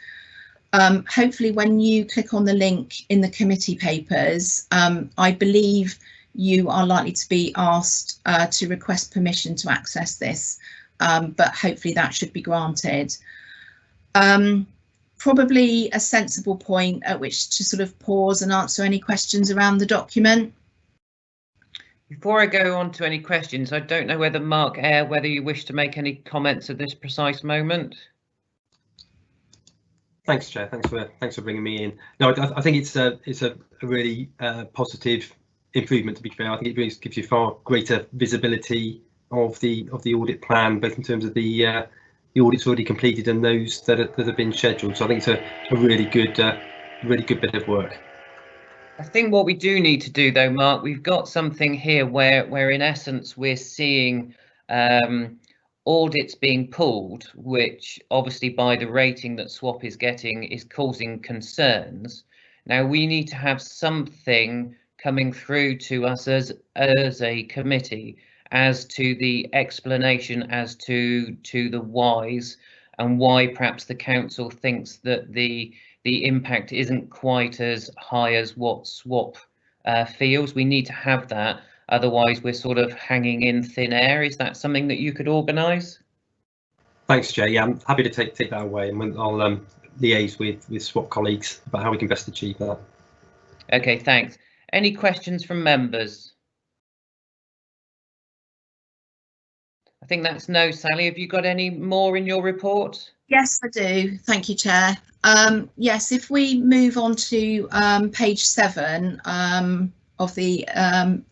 Hopefully when you click on the link in the committee papers, I believe you are likely to be asked to request permission to access this, but hopefully that should be granted. Probably a sensible point at which to sort of pause and answer any questions around the document. Before I go on to any questions, I don't know whether Mark Eyre, whether you wish to make any comments at this precise moment. Thanks, Chair. Thanks for bringing me in. No, I think it's a really positive improvement. To be fair, I think it gives you far greater visibility of the audit plan, both in terms of the audits already completed and those that have been scheduled. So I think it's a really good bit of work. I think what we do need to do, though, Mark, we've got something here where in essence we're seeing audits being pulled, which obviously by the rating that SWAP is getting is causing concerns. Now we need to have something coming through to us as a committee as to the explanation as to the whys and why perhaps the council thinks that the the impact isn't quite as high as what swap feels. We need to have that, otherwise we're sort of hanging in thin air. Is that something that you could organise? Thanks, Jay. Yeah, I'm happy to take that away, and I'll liaise with swap colleagues about how we can best achieve that. Okay, thanks. Any questions from members? I think that's no. Sally, have you got any more in your report? Yes, I do. Thank you, Chair. Yes, if we move on to page 7 of the,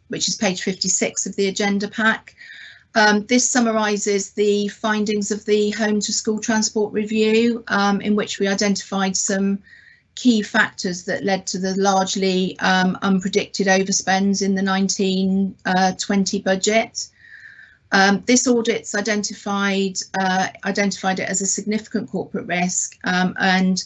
which is page 56 of the agenda pack. This summarises the findings of the home to school transport review, in which we identified some key factors that led to the largely unpredicted overspends in the 19-20 budget. This audit's identified it as a significant corporate risk, and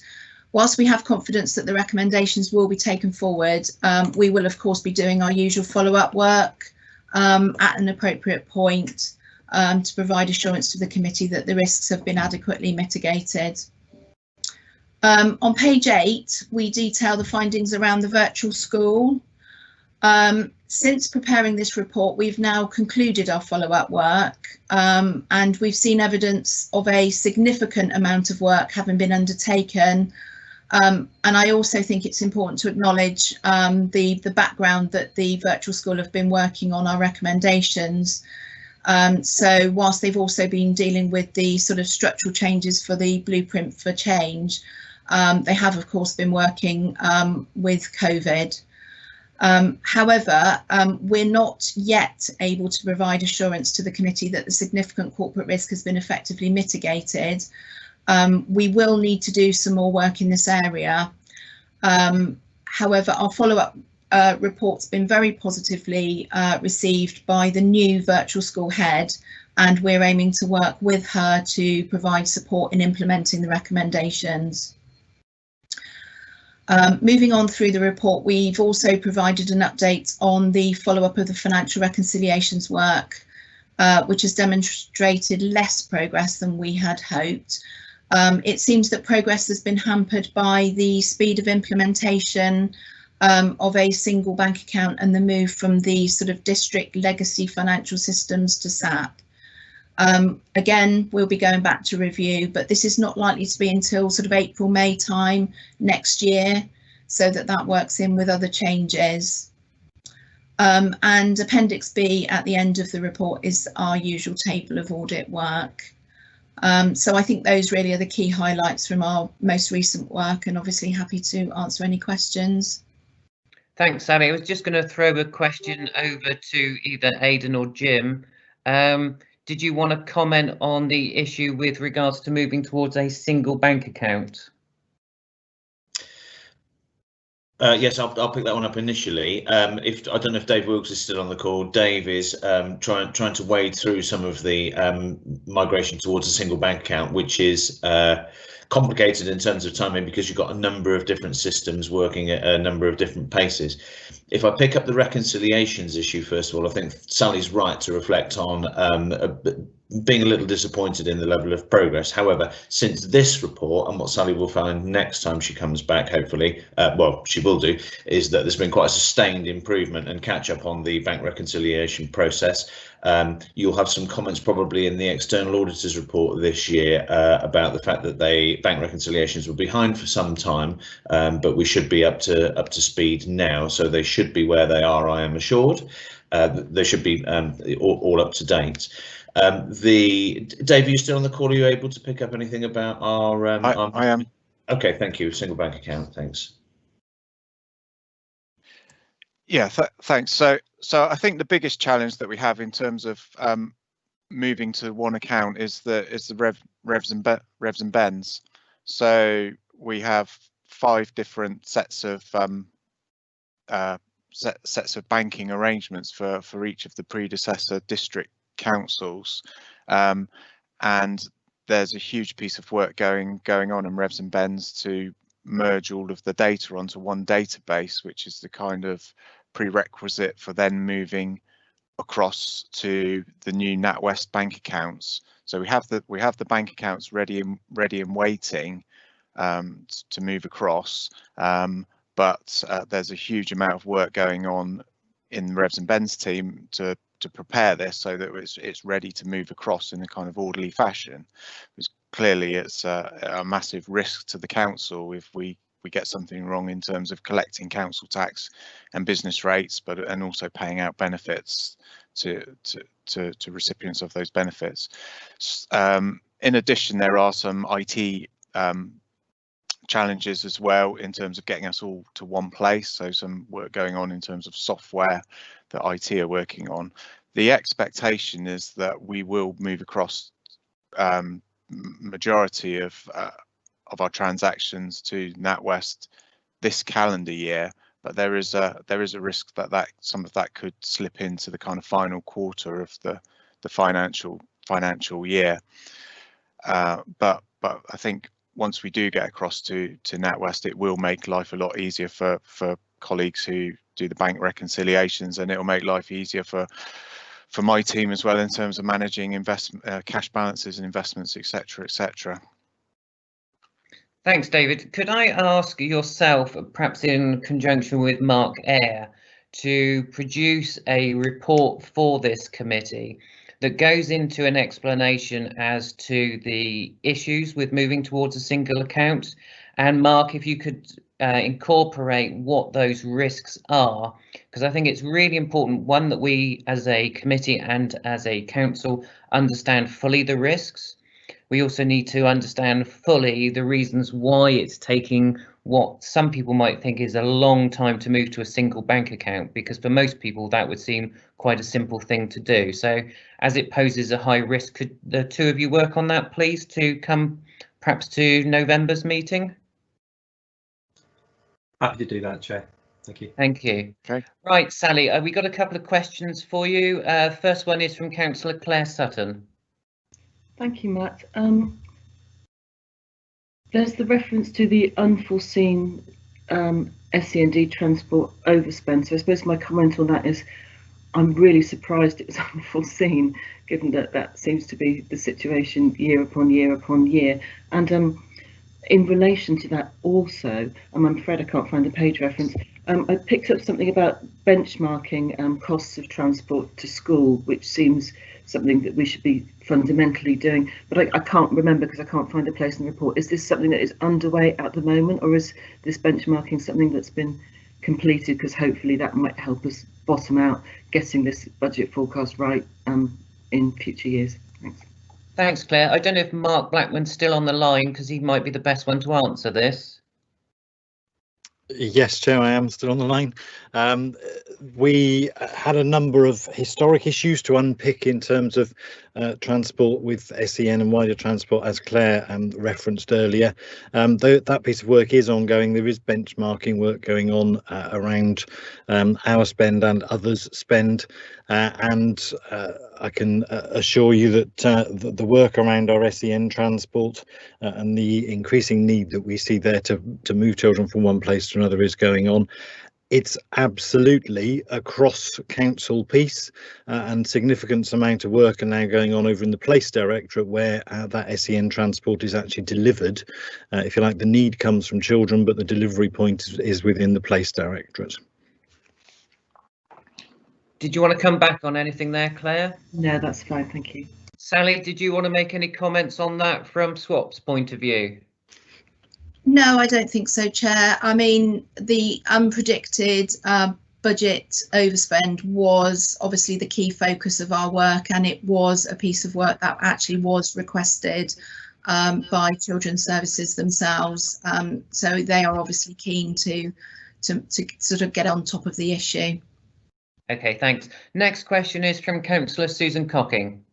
whilst we have confidence that the recommendations will be taken forward, we will of course be doing our usual follow-up work at an appropriate point to provide assurance to the committee that the risks have been adequately mitigated. On page 8, we detail the findings around the virtual school. Since preparing this report, we've now concluded our follow-up work, and we've seen evidence of a significant amount of work having been undertaken. And I also think it's important to acknowledge the background that the virtual school have been working on our recommendations. So whilst they've also been dealing with the sort of structural changes for the blueprint for change, they have of course been working with COVID. However, we're not yet able to provide assurance to the committee that the significant corporate risk has been effectively mitigated. We will need to do some more work in this area. However, our follow-up report's been very positively received by the new virtual school head, and we're aiming to work with her to provide support in implementing the recommendations. Moving on through the report, we've also provided an update on the follow-up of the financial reconciliations work, which has demonstrated less progress than we had hoped. It seems that progress has been hampered by the speed of implementation of a single bank account and the move from the sort of district legacy financial systems to SAP. Again, we'll be going back to review, but this is not likely to be until sort of April, May time next year, so that works in with other changes. And Appendix B at the end of the report is our usual table of audit work. So I think those really are the key highlights from our most recent work, and obviously happy to answer any questions. Thanks, Sally. I was just going to throw a question over to either Aidan or Jim. Did you want to comment on the issue with regards to moving towards a single bank account? Yes, I'll pick that one up initially. I don't know if Dave Wilkes is still on the call. Dave is trying to wade through some of the migration towards a single bank account, which is complicated in terms of timing because you've got a number of different systems working at a number of different paces. If I pick up the reconciliations issue, first of all, I think Sally's right to reflect on being a little disappointed in the level of progress. However, since this report, and what Sally will find next time she comes back, hopefully, well, she will do, is that there's been quite a sustained improvement and catch up on the bank reconciliation process. You'll have some comments probably in the external auditors report this year about the fact that bank reconciliations were behind for some time, but we should be up to speed now, so they should be where they are, I am assured. They should be all up to date. Dave, are you still on the call? Are you able to pick up anything about our? I am. Okay, thank you. Single bank account. Thanks. Yeah, thanks. So I think the biggest challenge that we have in terms of moving to one account is the revs and bends. So we have 5 different sets of banking arrangements for each of the predecessor district councils, and there's a huge piece of work going on in revs and bends to merge all of the data onto one database, which is the kind of prerequisite for then moving across to the new NatWest bank accounts. So we have the bank accounts ready and waiting, to move across, but there's a huge amount of work going on in Revs and Ben's team to prepare this so that it's ready to move across in a kind of orderly fashion. Because clearly it's a massive risk to the council if we get something wrong in terms of collecting council tax and business rates, and also paying out benefits to recipients of those benefits. In addition, there are some IT challenges as well in terms of getting us all to one place. So some work going on in terms of software that IT are working on. The expectation is that we will move across majority of our transactions to NatWest this calendar year, but there is a risk that some of that could slip into the kind of final quarter of the financial year. But I think once we do get across to NatWest, it will make life a lot easier for colleagues who do the bank reconciliations, and it will make life easier for my team as well in terms of managing investment cash balances and investments, etc., etc. Thanks, David. Could I ask yourself, perhaps in conjunction with Mark Eyre, to produce a report for this committee that goes into an explanation as to the issues with moving towards a single account? And Mark, if you could incorporate what those risks are, because I think it's really important, one, that we as a committee and as a council understand fully the risks. We also need to understand fully the reasons why it's taking what some people might think is a long time to move to a single bank account, because for most people that would seem quite a simple thing to do. So as it poses a high risk, could the two of you work on that, please, to come perhaps to November's meeting? Happy to do that, Chair. Thank you. Thank you. Okay. Right, Sally, we got a couple of questions for you. First one is from Councillor Claire Sutton. Thank you, Matt. There's the reference to the unforeseen SEND transport overspend. So I suppose my comment on that is I'm really surprised it was unforeseen, given that that seems to be the situation year upon year upon year. And in relation to that also, I'm afraid I can't find the page reference, I picked up something about benchmarking costs of transport to school, which seems something that we should be fundamentally doing, but I can't remember because I can't find a place in the report. Is this something that is underway at the moment, or is this benchmarking something that's been completed? Because hopefully that might help us bottom out getting this budget forecast right in future years. Thanks. Thanks, Claire. I don't know if Mark Blackman's still on the line, because he might be the best one to answer this. Yes, Chair, I am still on the line. We had a number of historic issues to unpick in terms of transport with SEN and wider transport, as Claire referenced earlier. Though that piece of work is ongoing, there is benchmarking work going on around our spend and others' spend, and I can assure you that the work around our SEN transport and the increasing need that we see there to move children from one place to another is going on. It's absolutely a cross-council piece, and significant amount of work are now going on over in the Place Directorate, where that SEN transport is actually delivered. If you like, the need comes from children, but the delivery point is within the Place Directorate. Did you want to come back on anything there, Claire? No, that's fine, thank you. Sally, did you want to make any comments on that from SWAP's point of view? No, I don't think so, Chair. I mean, the unpredicted budget overspend was obviously the key focus of our work, and it was a piece of work that actually was requested by Children's Services themselves. So they are obviously keen to sort of get on top of the issue. OK, thanks. Next question is from Councillor Susan Cocking.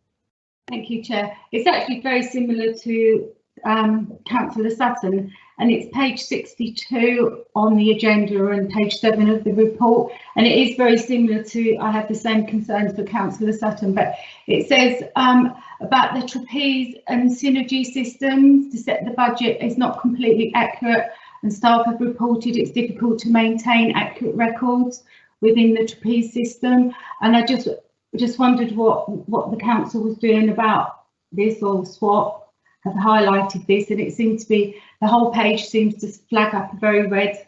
Thank you, Chair. It's actually very similar to Councillor Sutton, and it's page 62 on the agenda and page 7 of the report, and it is very similar to, I have the same concerns for Councillor Sutton, but it says about the trapeze and synergy systems to set the budget is not completely accurate, and staff have reported it's difficult to maintain accurate records within the trapeze system, and I just wondered what the council was doing about this, or SWAP, have highlighted this, and it seems to be, the whole page seems to flag up a very red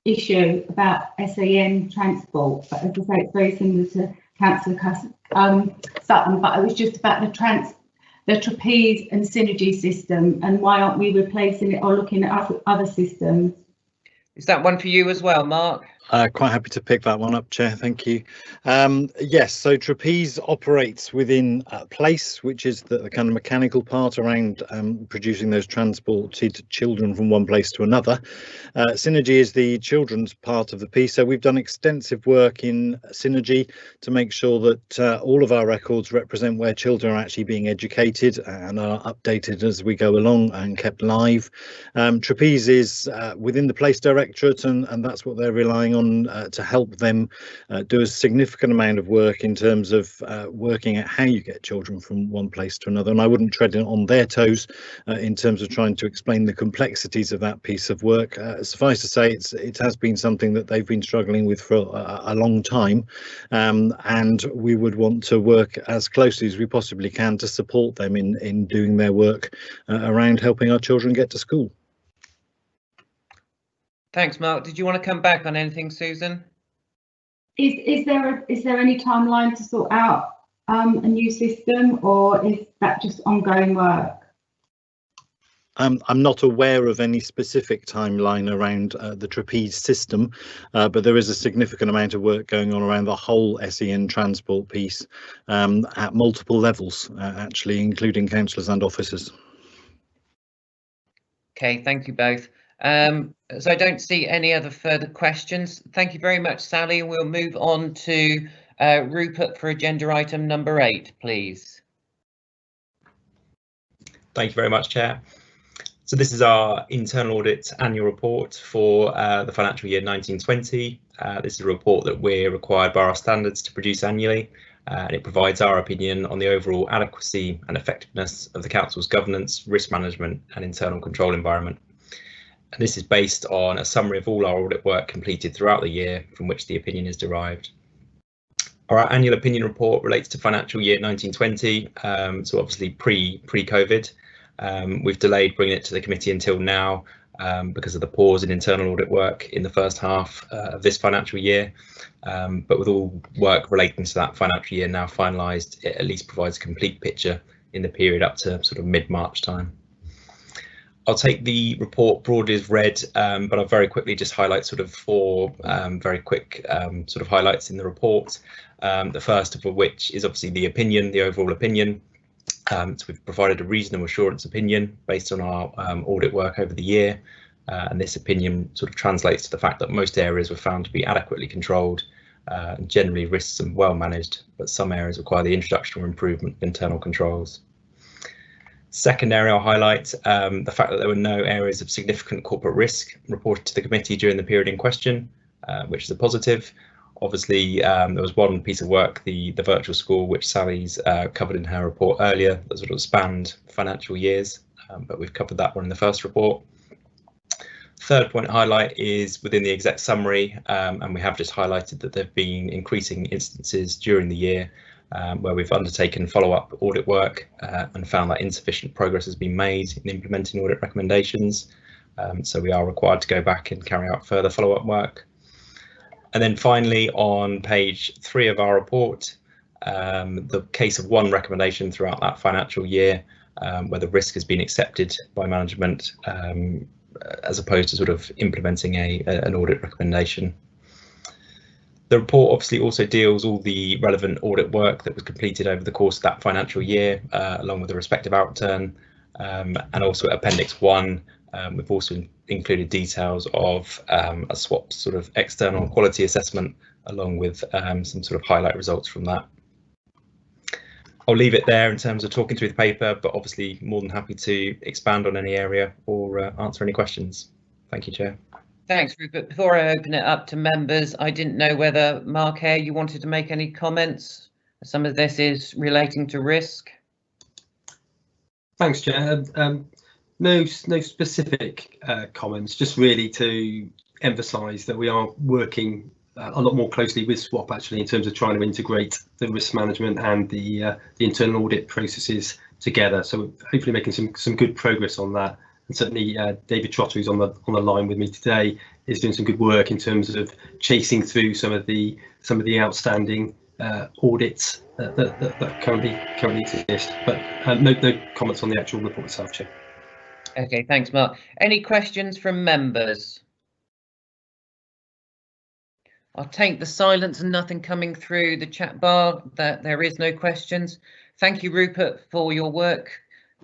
issue about SEN transport. But as I say, it's very similar to Councillor Sutton, but it was just about the trapeze and synergy system, and why aren't we replacing it or looking at other systems? Is that one for you as well, Mark? Quite happy to pick that one up, Chair. Thank you. Yes, so trapeze operates within place, which is the kind of mechanical part around producing those transported children from one place to another. Synergy is the children's part of the piece. So we've done extensive work in Synergy to make sure that all of our records represent where children are actually being educated and are updated as we go along and kept live. Trapeze is within the Place Directorate, and that's what they're relying on to help them do a significant amount of work in terms of working out how you get children from one place to another. And I wouldn't tread on their toes in terms of trying to explain the complexities of that piece of work. Suffice to say, it has been something that they've been struggling with for a long time, and we would want to work as closely as we possibly can to support them in doing their work around helping our children get to school. Thanks, Mark. Did you want to come back on anything, Susan? Is there any timeline to sort out a new system, or is that just ongoing work? I'm not aware of any specific timeline around the trapeze system, but there is a significant amount of work going on around the whole SEN transport piece at multiple levels, actually, including councillors and officers. Okay, thank you both. So I don't see any other further questions. Thank you very much, Sally. We'll move on to Rupert for agenda item number 8, please. Thank you very much, Chair. So this is our internal audit annual report for the financial year 1920. This is a report that we're required by our standards to produce annually, and it provides our opinion on the overall adequacy and effectiveness of the Council's governance, risk management and internal control environment. And this is based on a summary of all our audit work completed throughout the year from which the opinion is derived. Our annual opinion report relates to financial year 1920, so obviously pre-COVID. We've delayed bringing it to the committee until now because of the pause in internal audit work in the first half of this financial year. But with all work relating to that financial year now finalised, it at least provides a complete picture in the period up to sort of mid-March time. I'll take the report broadly as read, but I'll very quickly just highlight sort of 4 very quick sort of highlights in the report. The first of which is obviously the opinion, the overall opinion. So we've provided a reasonable assurance opinion based on our audit work over the year, and this opinion sort of translates to the fact that most areas were found to be adequately controlled, and generally risks and well managed, but some areas require the introduction or improvement of internal controls. Second area I'll highlight the fact that there were no areas of significant corporate risk reported to the committee during the period in question, which is a positive. Obviously, there was one piece of work, the virtual school, which Sally's covered in her report earlier, that sort of spanned financial years, but we've covered that one in the first report. Third point to highlight is within the exec summary, and we have just highlighted that there have been increasing instances during the year where we've undertaken follow-up audit work and found that insufficient progress has been made in implementing audit recommendations. So we are required to go back and carry out further follow-up work. And then finally, on page 3 of our report, the case of one recommendation throughout that financial year where the risk has been accepted by management as opposed to sort of implementing an audit recommendation. The report obviously also deals all the relevant audit work that was completed over the course of that financial year, along with the respective outturn, and also Appendix 1. We've also included details of a SWAP sort of external quality assessment, along with some sort of highlight results from that. I'll leave it there in terms of talking through the paper, but obviously more than happy to expand on any area or answer any questions. Thank you, Chair. Thanks, Rupert. Before I open it up to members, I didn't know whether, Mark Hare, you wanted to make any comments. Some of this is relating to risk. Thanks, Chair. No specific comments, just really to emphasise that we are working a lot more closely with SWAP actually in terms of trying to integrate the risk management and the internal audit processes together. So hopefully making some good progress on that. And certainly David Trotter, who's on the line with me today, is doing some good work in terms of chasing through some of the outstanding audits that currently exist. But no comments on the actual report itself, Chair. Okay, thanks, Mark. Any questions from members? I'll take the silence and nothing coming through the chat bar that there is no questions. Thank you, Rupert, for your work.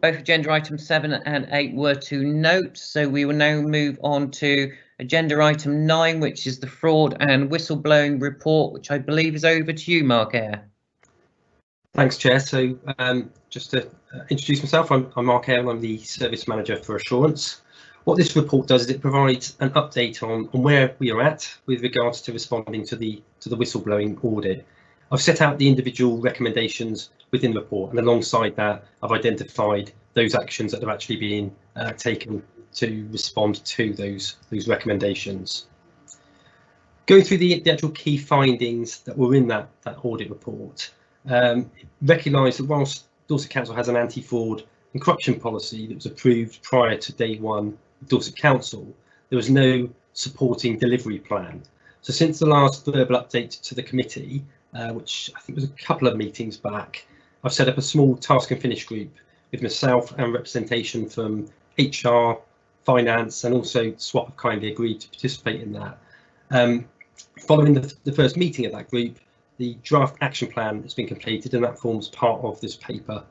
Both agenda items 7 and 8 were to note, so we will now move on to agenda item 9, which is the fraud and whistleblowing report, which I believe is over to you, Mark Eyre. Thanks, Chair. So just to introduce myself, I'm Mark Eyre, I'm the Service Manager for Assurance. What this report does is it provides an update on where we are at with regards to responding to the whistleblowing audit. I've set out the individual recommendations within the report, and alongside that, I've identified those actions that are actually being taken to respond to those recommendations. Going through the actual key findings that were in that audit report, recognise that whilst Dorset Council has an anti-fraud and corruption policy that was approved prior to day one of Dorset Council, there was no supporting delivery plan. So since the last verbal update to the committee, which I think was a couple of meetings back, I've set up a small task and finish group with myself and representation from HR, finance, and also SWAP have kindly agreed to participate in that. Following the first meeting of that group, the draft action plan has been completed, and that forms part of this paper.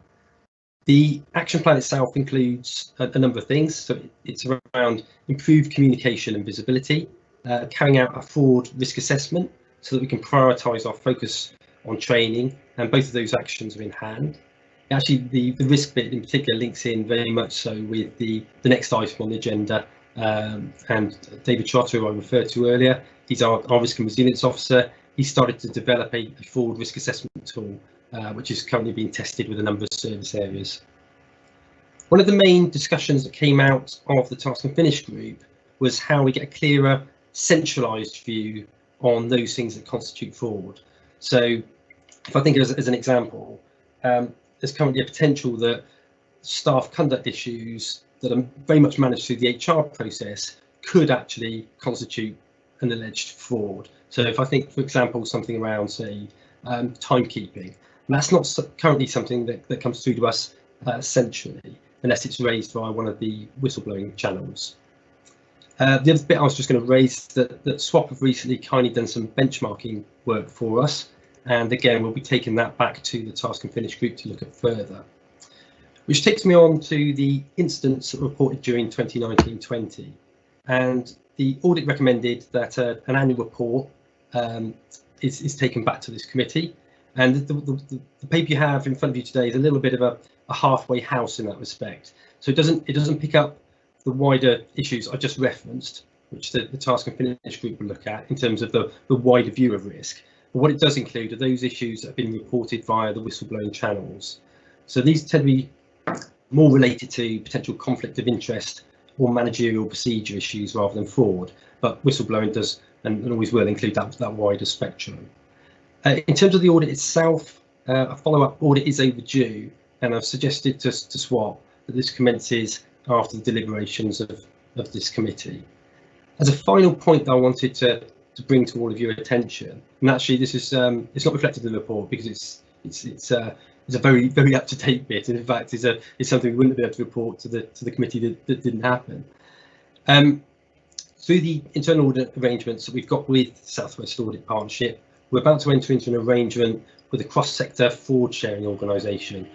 The action plan itself includes a number of things. So it's around improved communication and visibility, carrying out a fraud risk assessment so that we can prioritise our focus on training, and both of those actions are in hand. Actually, the risk bit in particular links in very much so with the next item on the agenda, and David Trotter, who I referred to earlier, he's our risk and resilience officer. He started to develop a fraud risk assessment tool, which is currently being tested with a number of service areas. One of the main discussions that came out of the task and finish group was how we get a clearer, centralised view on those things that constitute fraud. So if I think as an example, there's currently a potential that staff conduct issues that are very much managed through the HR process could actually constitute an alleged fraud. So if I think, for example, something around, say, timekeeping, and that's not currently something that comes through to us centrally, unless it's raised via one of the whistleblowing channels. The other bit I was just going to raise that SWAP have recently kindly done some benchmarking work for us, and again we'll be taking that back to the task and finish group to look at further. Which takes me on to the incidents that were reported during 2019-20, and the audit recommended that an annual report is taken back to this committee, and the paper you have in front of you today is a little bit of a halfway house in that respect. So it doesn't pick up the wider issues I just referenced, which the task and finish group will look at in terms of the wider view of risk. But what it does include are those issues that have been reported via the whistleblowing channels. So these tend to be more related to potential conflict of interest or managerial procedure issues rather than fraud, but whistleblowing does and always will include that wider spectrum. In terms of the audit itself, a follow-up audit is overdue, and I've suggested to SWAP that this commences after the deliberations of this committee. As a final point that I wanted to bring to all of your attention, and actually this is it's not reflected in the report because it's a very, very up-to-date bit, and in fact it's something we wouldn't be able to report to the committee that didn't happen. Through the internal audit arrangements that we've got with South West Audit Partnership, we're about to enter into an arrangement with a cross-sector fraud sharing organisation.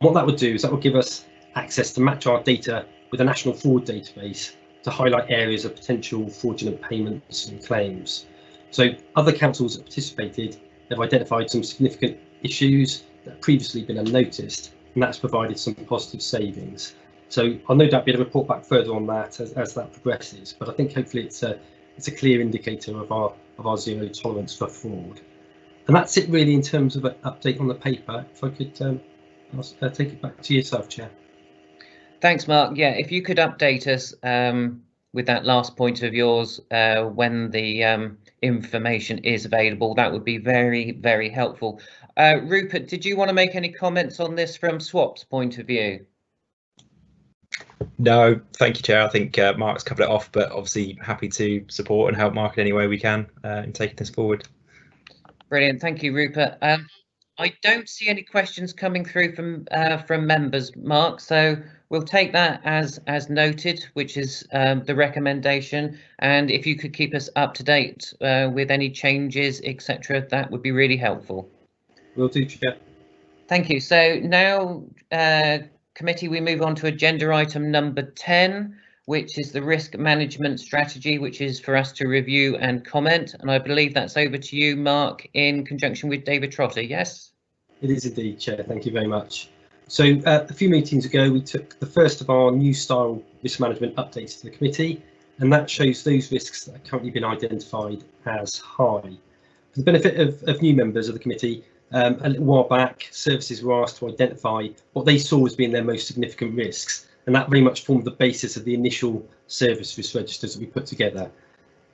What that would do is that would give us access to match our data with a national fraud database to highlight areas of potential fraudulent payments and claims. So other councils that participated have identified some significant issues that have previously been unnoticed, and that's provided some positive savings. So I'll no doubt be able to report back further on that as that progresses, but I think hopefully it's a clear indicator of our zero tolerance for fraud. And that's it really in terms of an update on the paper. If I could I'll take it back to yourself, Chair. Thanks, Mark. Yeah, if you could update us with that last point of yours when the information is available. That would be very, very helpful. Rupert, did you want to make any comments on this from SWAP's point of view? No, thank you, Chair. I think Mark's covered it off, but obviously happy to support and help Mark in any way we can in taking this forward. Brilliant, thank you, Rupert. I don't see any questions coming through from members, Mark, so we'll take that as noted, which is the recommendation. And if you could keep us up to date with any changes, etc., that would be really helpful. Will do, Chair. Thank you. So now, committee, we move on to agenda item number 10, which is the risk management strategy, which is for us to review and comment. And I believe that's over to you, Mark, in conjunction with David Trotter, yes? It is indeed, Chair. Thank you very much. So a few meetings ago, we took the first of our new style risk management updates to the committee, and that shows those risks that have currently been identified as high. For the benefit of new members of the committee, a little while back, services were asked to identify what they saw as being their most significant risks, and that very much formed the basis of the initial service risk registers that we put together.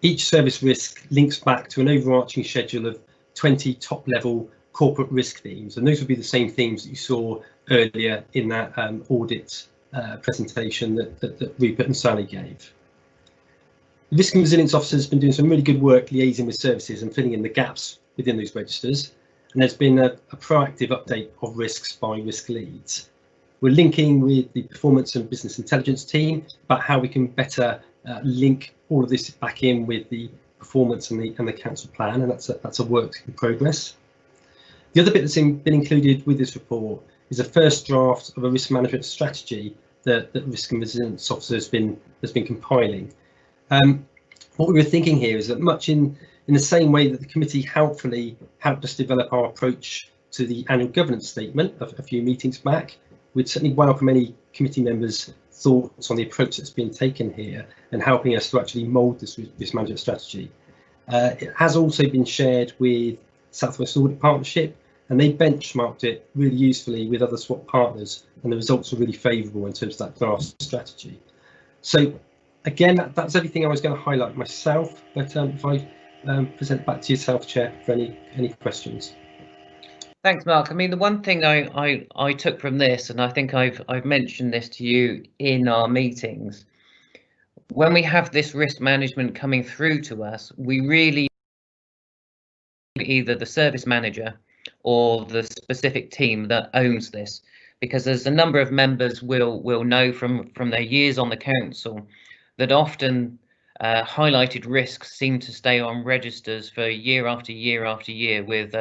Each service risk links back to an overarching schedule of 20 top-level corporate risk themes, and those would be the same themes that you saw earlier in that audit presentation that Rupert and Sally gave. The Risk and Resilience Officer has been doing some really good work liaising with services and filling in the gaps within those registers, and there's been a proactive update of risks by risk leads. We're linking with the performance and business intelligence team about how we can better link all of this back in with the performance and the council plan, and that's a work in progress. The other bit that's been included with this report is a first draft of a risk management strategy that Risk and Resilience Officer has been compiling. What we were thinking here is that much in the same way that the committee helpfully helped us develop our approach to the annual governance statement a few meetings back, we'd certainly welcome any committee members' thoughts on the approach that's been taken here and helping us to actually mould this risk management strategy. It has also been shared with South West Audit Partnership, and they benchmarked it really usefully with other SWAP partners, and the results were really favourable in terms of that draft strategy. So again, that's everything I was going to highlight myself, but if I present back to yourself, Chair, for any questions. Thanks, Mark. I mean, the one thing I took from this, and I think I've mentioned this to you in our meetings, when we have this risk management coming through to us, we really either the service manager or the specific team that owns this, because as a number of members will know from their years on the council that often highlighted risks seem to stay on registers for year after year after year with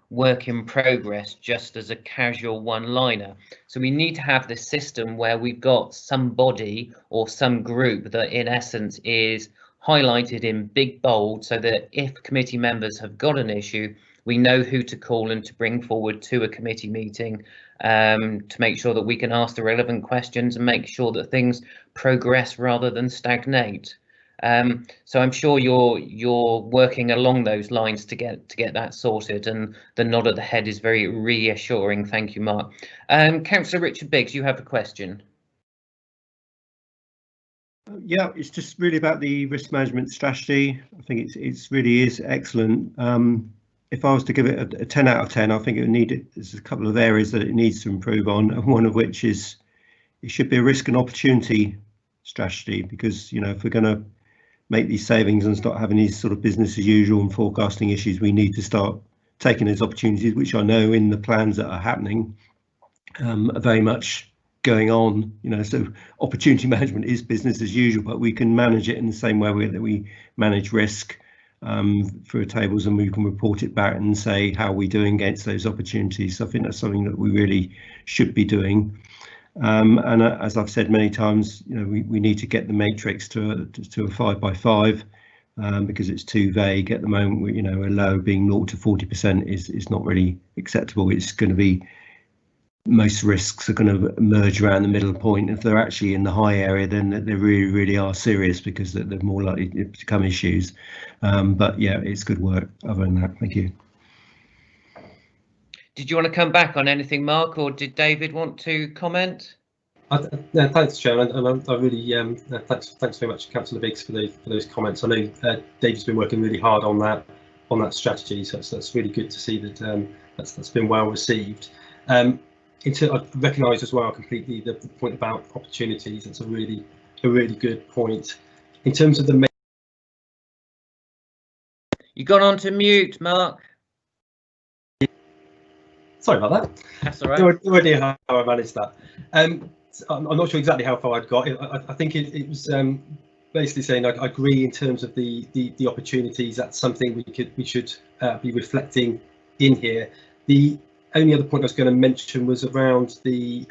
work in progress, just as a casual one-liner. So we need to have this system where we've got somebody or some group that in essence is highlighted in big bold, so that if committee members have got an issue, we know who to call and to bring forward to a committee meeting to make sure that we can ask the relevant questions and make sure that things progress rather than stagnate. So I'm sure you're working along those lines to get that sorted, and the nod of the head is very reassuring. Thank you, Mark. Councillor Richard Biggs, you have a question. Yeah, it's just really about the risk management strategy. I think it's really is excellent. If I was to give it a 10 out of 10, I think it would need there's a couple of areas that it needs to improve on, and one of which is it should be a risk and opportunity strategy, because if we're going to make these savings and start having these sort of business as usual and forecasting issues, we need to start taking those opportunities, which I know in the plans that are happening are very much going on. So opportunity management is business as usual, but we can manage it in the same way that we manage risk through tables, and we can report it back and say how we're doing against those opportunities. So I think that's something that we really should be doing. And as I've said many times, we need to get the matrix to a 5 by 5 because it's too vague at the moment. A low being 0 to 40% is not really acceptable. It's going to be, most risks are going to emerge around the middle point. If they're actually in the high area, then they really, really are serious, because they're more likely to become issues. But yeah, it's good work. Other than that, thank you. Did you want to come back on anything, Mark, or did David want to comment? No, thanks, Chair, and I really thanks very much, Councillor Biggs, for those comments. I know David's been working really hard on that strategy, so that's really good to see that that's been well received. I recognise as well completely the point about opportunities. That's a really good point. In terms of the you got on to mute, Mark. Sorry about that. That's all right. No idea how I managed that. I'm not sure exactly how far I'd got. I think it was basically saying I agree in terms of the opportunities. That's something we should be reflecting in here. The only other point I was going to mention was around the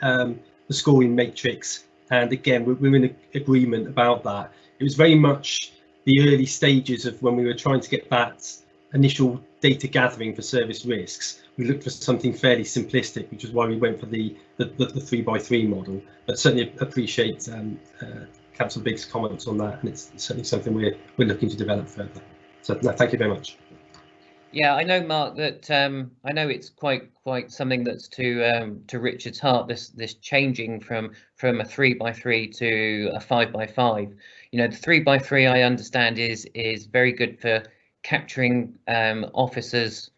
scoring matrix, and again we're in agreement about that. It was very much the early stages of when we were trying to get that initial data gathering for service risks. We looked for something fairly simplistic, which is why we went for the 3x3 model. But certainly appreciate Councillor Biggs' comments on that, and it's certainly something we're looking to develop further. So no, thank you very much. Yeah, I know, Mark, that I know it's quite something that's to Richard's heart. This changing from a 3x3 to a 5x5. You know, the 3x3 I understand is very good for capturing officers'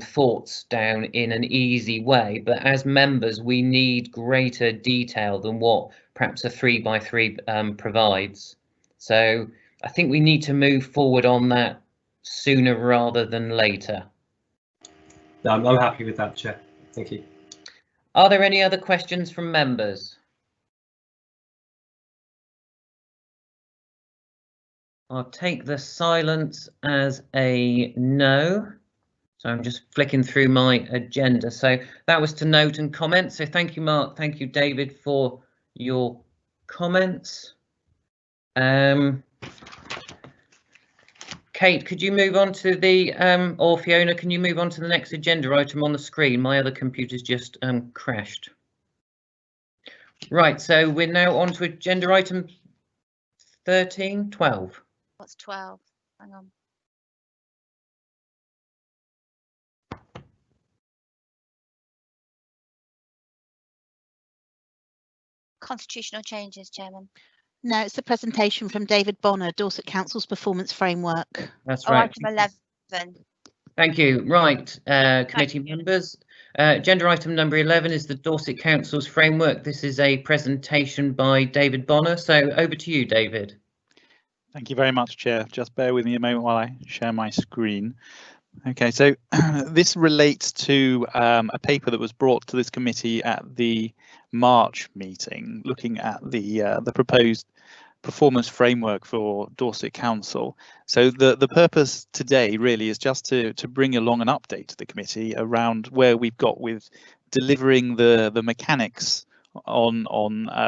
thoughts down in an easy way, but as members we need greater detail than what perhaps a 3x3 provides. So I think we need to move forward on that sooner rather than later. No, I'm happy with that, Chair. Thank you. Are there any other questions from members? I'll take the silence as a no. So I'm just flicking through my agenda. So that was to note and comment. So thank you, Mark. Thank you, David, for your comments. Kate, could you move on to the, or Fiona, can you move on to the next agenda item on the screen? My other computer's just crashed. Right, so we're now on to agenda item 12. What's 12? Hang on. Constitutional changes, Chairman. No, it's the presentation from David Bonner, Dorset Council's performance framework. That's right. Item 11. Thank you. Right, committee members. Agenda item number 11 is the Dorset Council's framework. This is a presentation by David Bonner. So over to you, David. Thank you very much, Chair. Just bear with me a moment while I share my screen. Okay, so this relates to a paper that was brought to this committee at the March meeting, looking at the proposed performance framework for Dorset Council. So the purpose today really is just to bring along an update to the committee around where we've got with delivering the mechanics on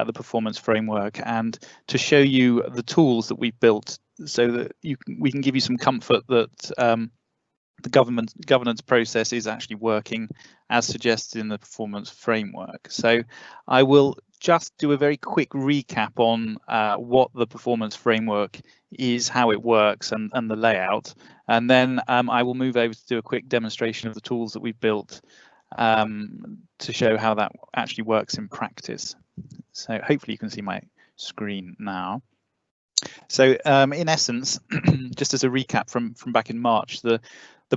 the performance framework, and to show you the tools that we've built so that we can give you some comfort that the governance process is actually working as suggested in the performance framework. So I will just do a very quick recap on what the performance framework is, how it works, and the layout, and then I will move over to do a quick demonstration of the tools that we've built to show how that actually works in practice. So hopefully you can see my screen now. So in essence, just as a recap from back in March, the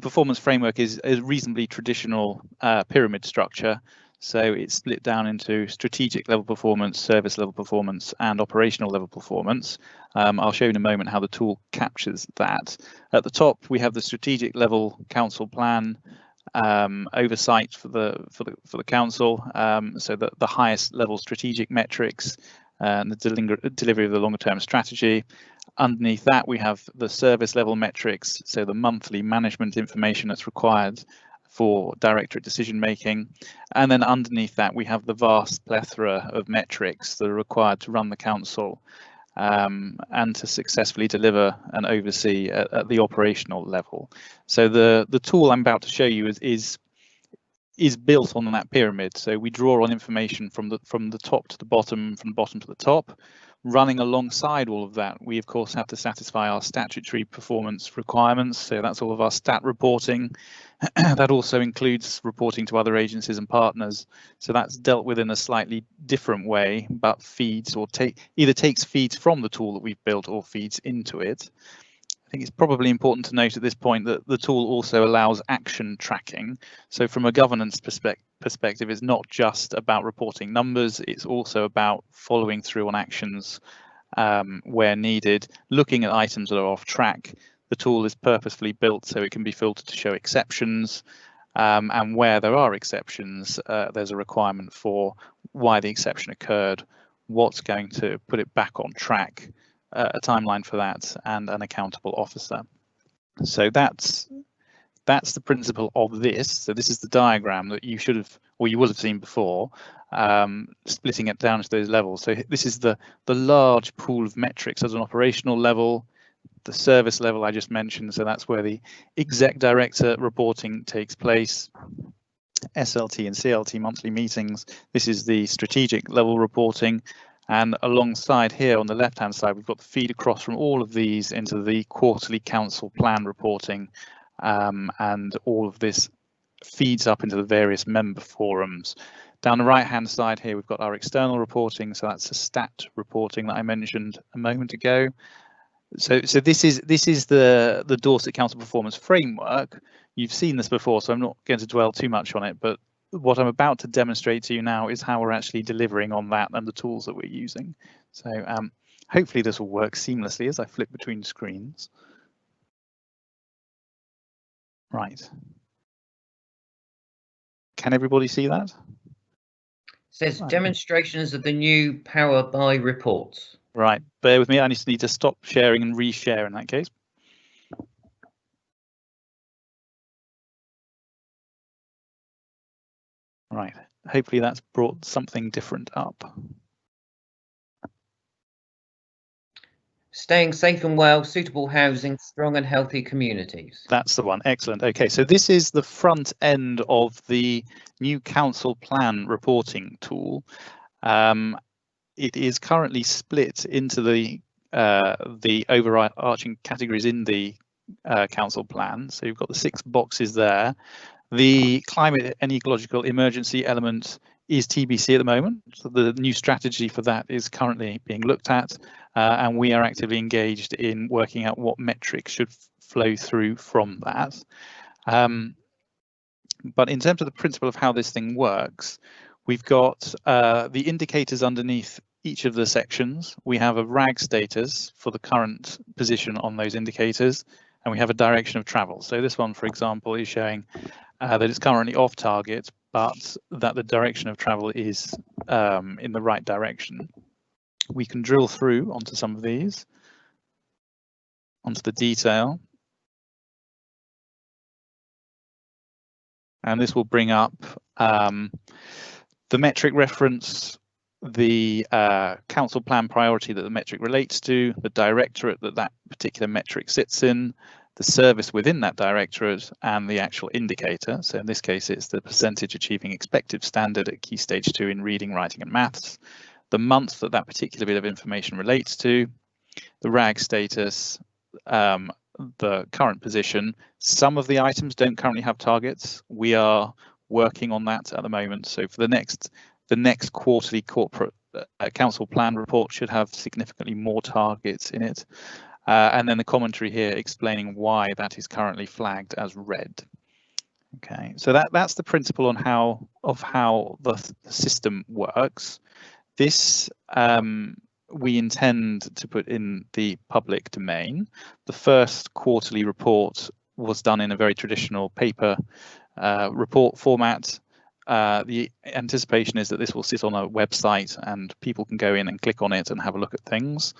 performance framework is a reasonably traditional pyramid structure. So it's split down into strategic level performance, service level performance, and operational level performance. I'll show you in a moment how the tool captures that. At the top, we have the strategic level council plan, oversight for the council, so that the highest level strategic metrics and the delivery of the longer term strategy. Underneath that, we have the service level metrics, so the monthly management information that's required for directorate decision making. And then underneath that, we have the vast plethora of metrics that are required to run the council and to successfully deliver and oversee at the operational level. So the tool I'm about to show you is built on that pyramid. So we draw on information from the top to the bottom, from the bottom to the top. running alongside all of that, we of course have to satisfy our statutory performance requirements. So that's all of our stat reporting. That also includes reporting to other agencies and partners. So that's dealt with in a slightly different way, but feeds or either takes feeds from the tool that we've built or feeds into it. I think it's probably important to note at this point that the tool also allows action tracking. So from a governance perspective, it's not just about reporting numbers, it's also about following through on actions where needed, looking at items that are off track. The tool is purposefully built so it can be filtered to show exceptions, and where there are exceptions, there's a requirement for why the exception occurred, what's going to put it back on track, a timeline for that, and an accountable officer. So that's the principle of this. So this is the diagram that you should have, or you would have seen before, splitting it down to those levels. So this is the large pool of metrics at an operational level, the service level I just mentioned. So that's where the exec director reporting takes place, SLT and CLT monthly meetings. This is the strategic level reporting. And alongside here on the left hand side, we've got the feed across from all of these into the quarterly council plan reporting, and all of this feeds up into the various member forums. Down the right hand side here, we've got our external reporting. So that's the stat reporting that I mentioned a moment ago. So this is the Dorset Council Performance Framework. You've seen this before, so I'm not going to dwell too much on it, but what I'm about to demonstrate to you now is how we're actually delivering on that and the tools that we're using. So hopefully this will work seamlessly as I flip between screens. Right. Can everybody see that? It says demonstrations of the new Power BI reports. Right, bear with me. I just need to stop sharing and reshare in that case. Right, hopefully that's brought something different up. Staying safe and well, suitable housing, strong and healthy communities. That's the one. Excellent. Okay, so this is the front end of the new council plan reporting tool. It is currently split into the overarching categories in the council plan. So you've got the 6 boxes there. The climate and ecological emergency element is TBC at the moment. So the new strategy for that is currently being looked at, and we are actively engaged in working out what metrics should flow through from that. But in terms of the principle of how this thing works, we've got the indicators underneath each of the sections. We have a RAG status for the current position on those indicators, and we have a direction of travel. So this one, for example, is showing that it's currently off target, but that the direction of travel is in the right direction. We can drill through onto some of these, onto the detail. And this will bring up the metric reference, the council plan priority that the metric relates to, the directorate that that particular metric sits in, the service within that directorate, and the actual indicator. So in this case, it's the percentage achieving expected standard at Key Stage 2 in reading, writing and maths, the month that that particular bit of information relates to, the RAG status, the current position. Some of the items don't currently have targets. We are working on that at the moment. So for the next quarterly corporate council plan report should have significantly more targets in it. And then the commentary here explaining why that is currently flagged as red. Okay, so that's the principle on how the system works. This we intend to put in the public domain. The first quarterly report was done in a very traditional paper report format. The anticipation is that this will sit on a website and people can go in and click on it and have a look at things.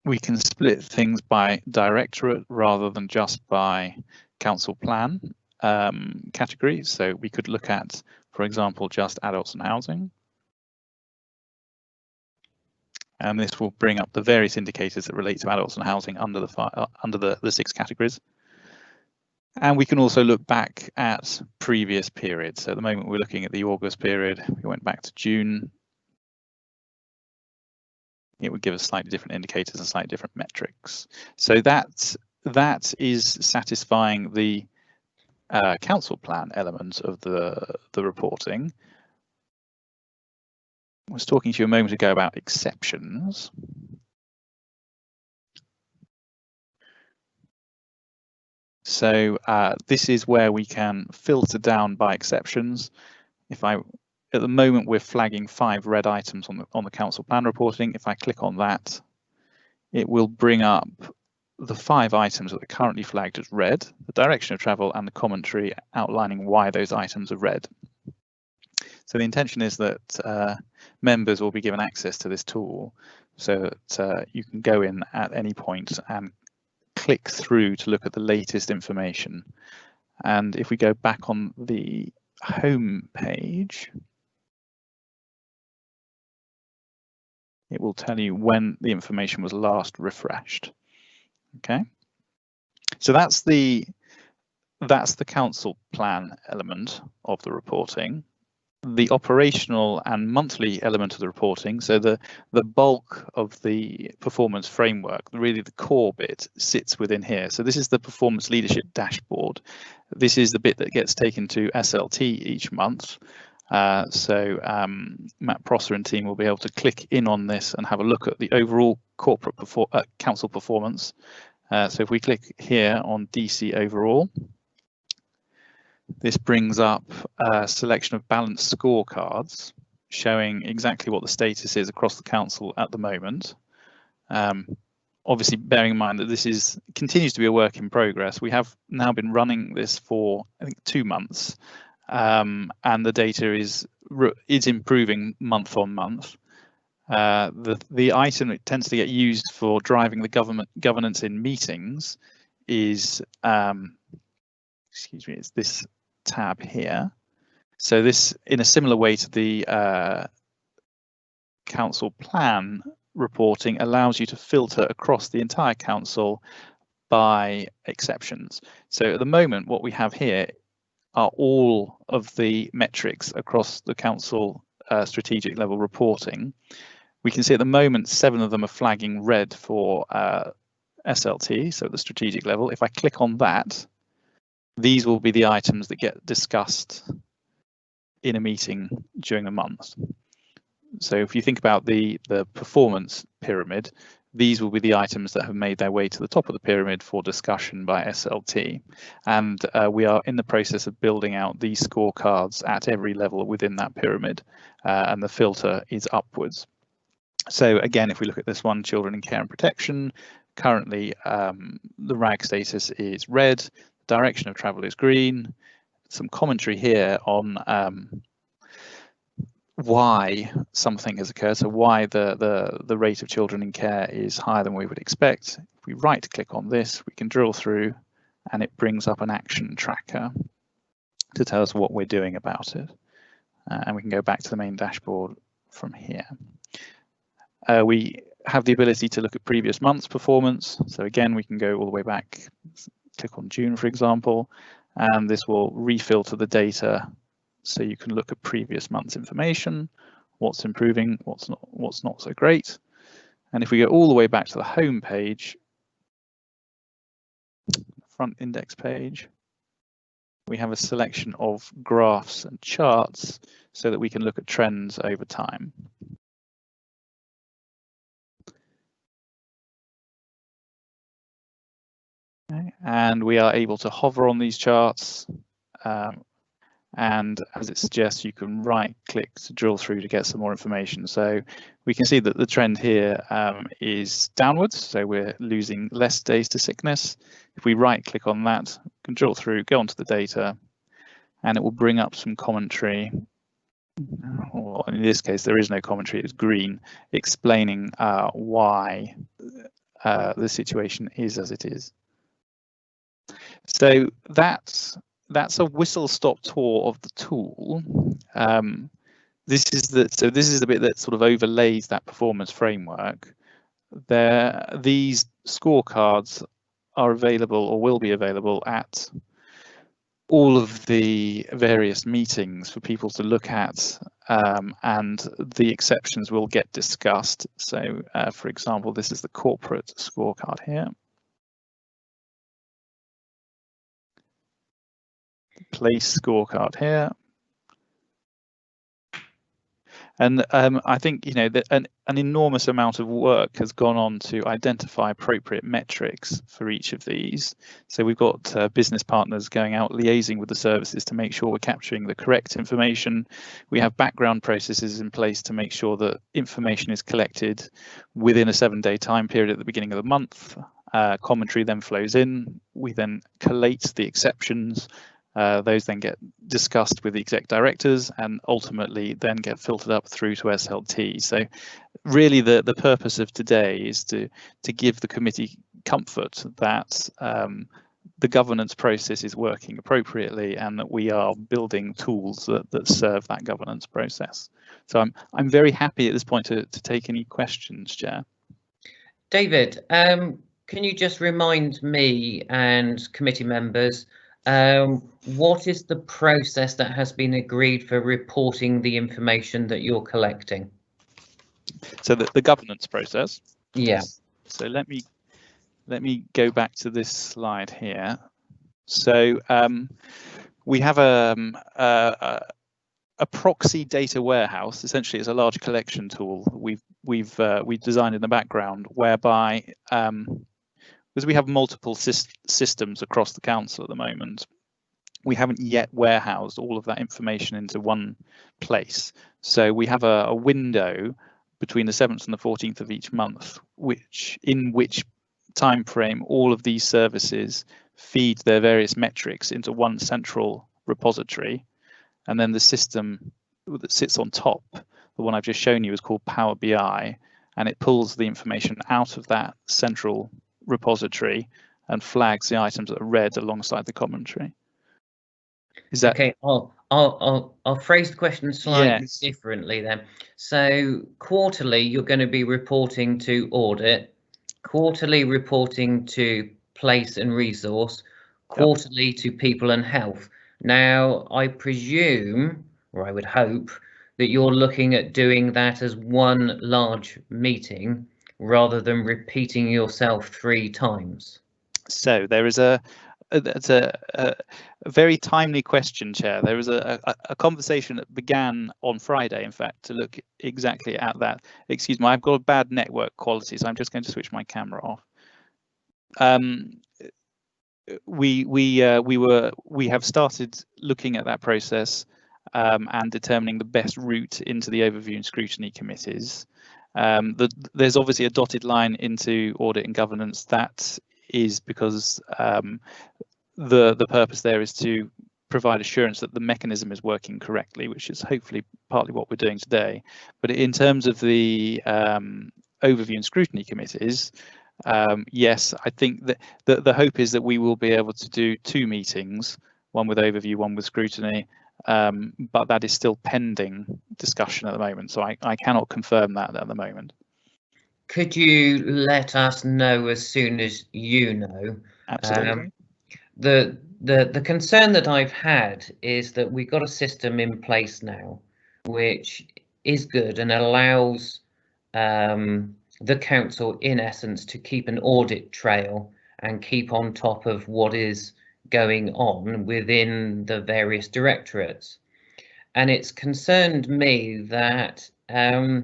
We can split things by directorate rather than just by council plan category. So we could look at, for example, just adults and housing. And this will bring up the various indicators that relate to adults and housing under the 6 categories. And we can also look back at previous periods. So at the moment we're looking at the August period. We went back to June. it would give us slightly different indicators and slightly different metrics. So that is satisfying the council plan element of the reporting. I was talking to you a moment ago about exceptions. So this is where we can filter down by exceptions. At the moment, we're flagging 5 red items on the council plan reporting. If I click on that, it will bring up the 5 items that are currently flagged as red, the direction of travel, and the commentary outlining why those items are red. So the intention is that members will be given access to this tool so that you can go in at any point and click through to look at the latest information. And if we go back on the home page, it will tell you when the information was last refreshed. Okay, so that's the council plan element of the reporting. The operational and monthly element of the reporting, so the bulk of the performance framework, really the core bit, sits within here. So this is the performance leadership dashboard. This is the bit that gets taken to SLT each month. Matt Prosser and team will be able to click in on this and have a look at the overall corporate council performance. So if we click here on DC overall, this brings up a selection of balanced scorecards showing exactly what the status is across the council at the moment. Obviously, bearing in mind that this continues to be a work in progress. We have now been running this for, I think, 2 months. And the data is improving month on month. The item that tends to get used for driving the governance in meetings is, excuse me, it's this tab here. So this, in a similar way to the council plan reporting, allows you to filter across the entire council by exceptions. So at the moment, what we have here are all of the metrics across the council strategic level reporting. We can see at the moment 7 of them are flagging red for SLT, so at the strategic level. If I click on that, these will be the items that get discussed in a meeting during the month. So if you think about the performance pyramid, these will be the items that have made their way to the top of the pyramid for discussion by SLT. And we are in the process of building out these scorecards at every level within that pyramid, and the filter is upwards. So again, if we look at this one, children in care and protection, currently the RAG status is red, direction of travel is green. Some commentary here on why something has occurred, so why the rate of children in care is higher than we would expect. If we right click on this, we can drill through and it brings up an action tracker to tell us what we're doing about it. And we can go back to the main dashboard from here. We have the ability to look at previous months' performance. So again, we can go all the way back, click on June, for example, and this will refilter the data so you can look at previous month's information, what's improving, what's not so great. And if we go all the way back to the home page, front index page, we have a selection of graphs and charts so that we can look at trends over time. Okay. And we are able to hover on these charts. And as it suggests, you can right click to drill through to get some more information. So we can see that the trend here is downwards, so we're losing less days to sickness. If we right click on that, we can drill through, go onto the data, and it will bring up some commentary. Well, in this case, there is no commentary, it's green, explaining why the situation is as it is. So that's a whistle-stop tour of the tool. This is the bit that sort of overlays that performance framework. These scorecards are available or will be available at all of the various meetings for people to look at, and the exceptions will get discussed. So, for example, this is the corporate scorecard here. Place scorecard here. And I think, you know, that an enormous amount of work has gone on to identify appropriate metrics for each of these. So we've got business partners going out liaising with the services to make sure we're capturing the correct information. We have background processes in place to make sure that information is collected within a 7-day time period at the beginning of the month. Commentary then flows in. We then collate the exceptions. Those then get discussed with the exec directors and ultimately then get filtered up through to SLT. So really the purpose of today is to give the committee comfort that the governance process is working appropriately and that we are building tools that serve that governance process. So I'm very happy at this point to take any questions, Chair. David, can you just remind me and committee members what is the process that has been agreed for reporting the information that you're collecting? So the governance process. Yeah. So let me go back to this slide here. So we have a proxy data warehouse. Essentially, it's a large collection tool we've designed in the background, whereby because we have multiple systems across the council at the moment, we haven't yet warehoused all of that information into one place. So we have a window between the 7th and the 14th of each month, in which time frame all of these services feed their various metrics into one central repository, and then the system that sits on top, the one I've just shown you, is called Power BI, and it pulls the information out of that central repository and flags the items that are read alongside the commentary. Is that okay? I'll phrase the question slightly differently then. So quarterly, you're going to be reporting to audit, quarterly reporting to place and resource, quarterly to people and health. Now, I presume, or I would hope, that you're looking at doing that as one large meeting rather than repeating yourself 3 times. So there is that's a very timely question, Chair. There was a conversation that began on Friday, in fact, to look exactly at that. Excuse me, I've got a bad network quality, so I'm just going to switch my camera off. We have started looking at that process and determining the best route into the overview and scrutiny committees. There's obviously a dotted line into audit and governance. That is because the purpose there is to provide assurance that the mechanism is working correctly, which is hopefully partly what we're doing today. But in terms of the overview and scrutiny committees, yes, I think that the hope is that we will be able to do 2 meetings, one with overview, one with scrutiny, but that is still pending discussion at the moment, so I cannot confirm that at the moment. Could you let us know as soon as you know? Absolutely. The concern that I've had is that we've got a system in place now which is good and allows the council, in essence, to keep an audit trail and keep on top of what is going on within the various directorates. And it's concerned me that the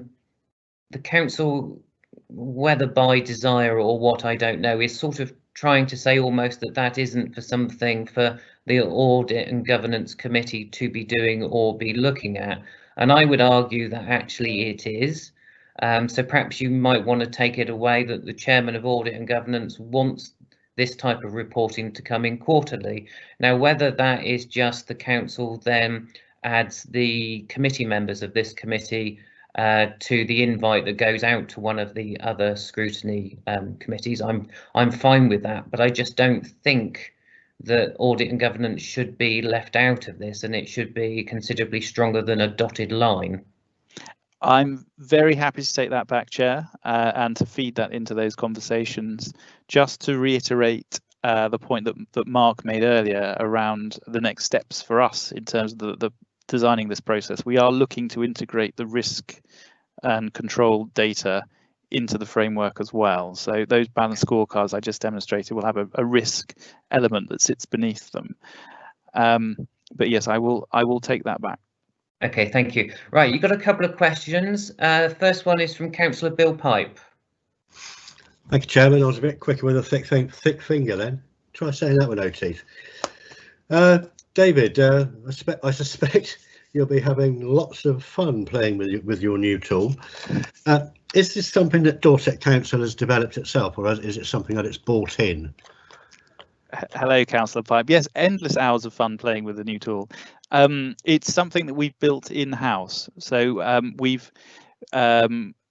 council, whether by desire or what, I don't know, is sort of trying to say almost that isn't for something for the Audit and Governance Committee to be doing or be looking at. And I would argue that actually it is. So perhaps you might want to take it away that the Chairman of Audit and Governance wants this type of reporting to come in quarterly. Now, whether that is just the council then adds the committee members of this committee to the invite that goes out to one of the other scrutiny committees, I'm fine with that, but I just don't think that audit and governance should be left out of this, and it should be considerably stronger than a dotted line. I'm very happy to take that back, Chair, and to feed that into those conversations. Just to reiterate, the point that Mark made earlier around the next steps for us in terms of the designing this process. We are looking to integrate the risk and control data into the framework as well. So those balanced scorecards I just demonstrated will have a risk element that sits beneath them. But yes, I will take that back. Okay, thank you. Right, you've got a couple of questions. First one is from Councillor Bill Pipe. Thank you, Chairman. I was a bit quicker with a thick finger then. Try saying that with no teeth. David, I suspect you'll be having lots of fun playing with your new tool. Is this something that Dorset Council has developed itself, or is it something that it's bought in? Hello, Councillor Pipe. Yes, endless hours of fun playing with the new tool. It's something that we've built in-house. So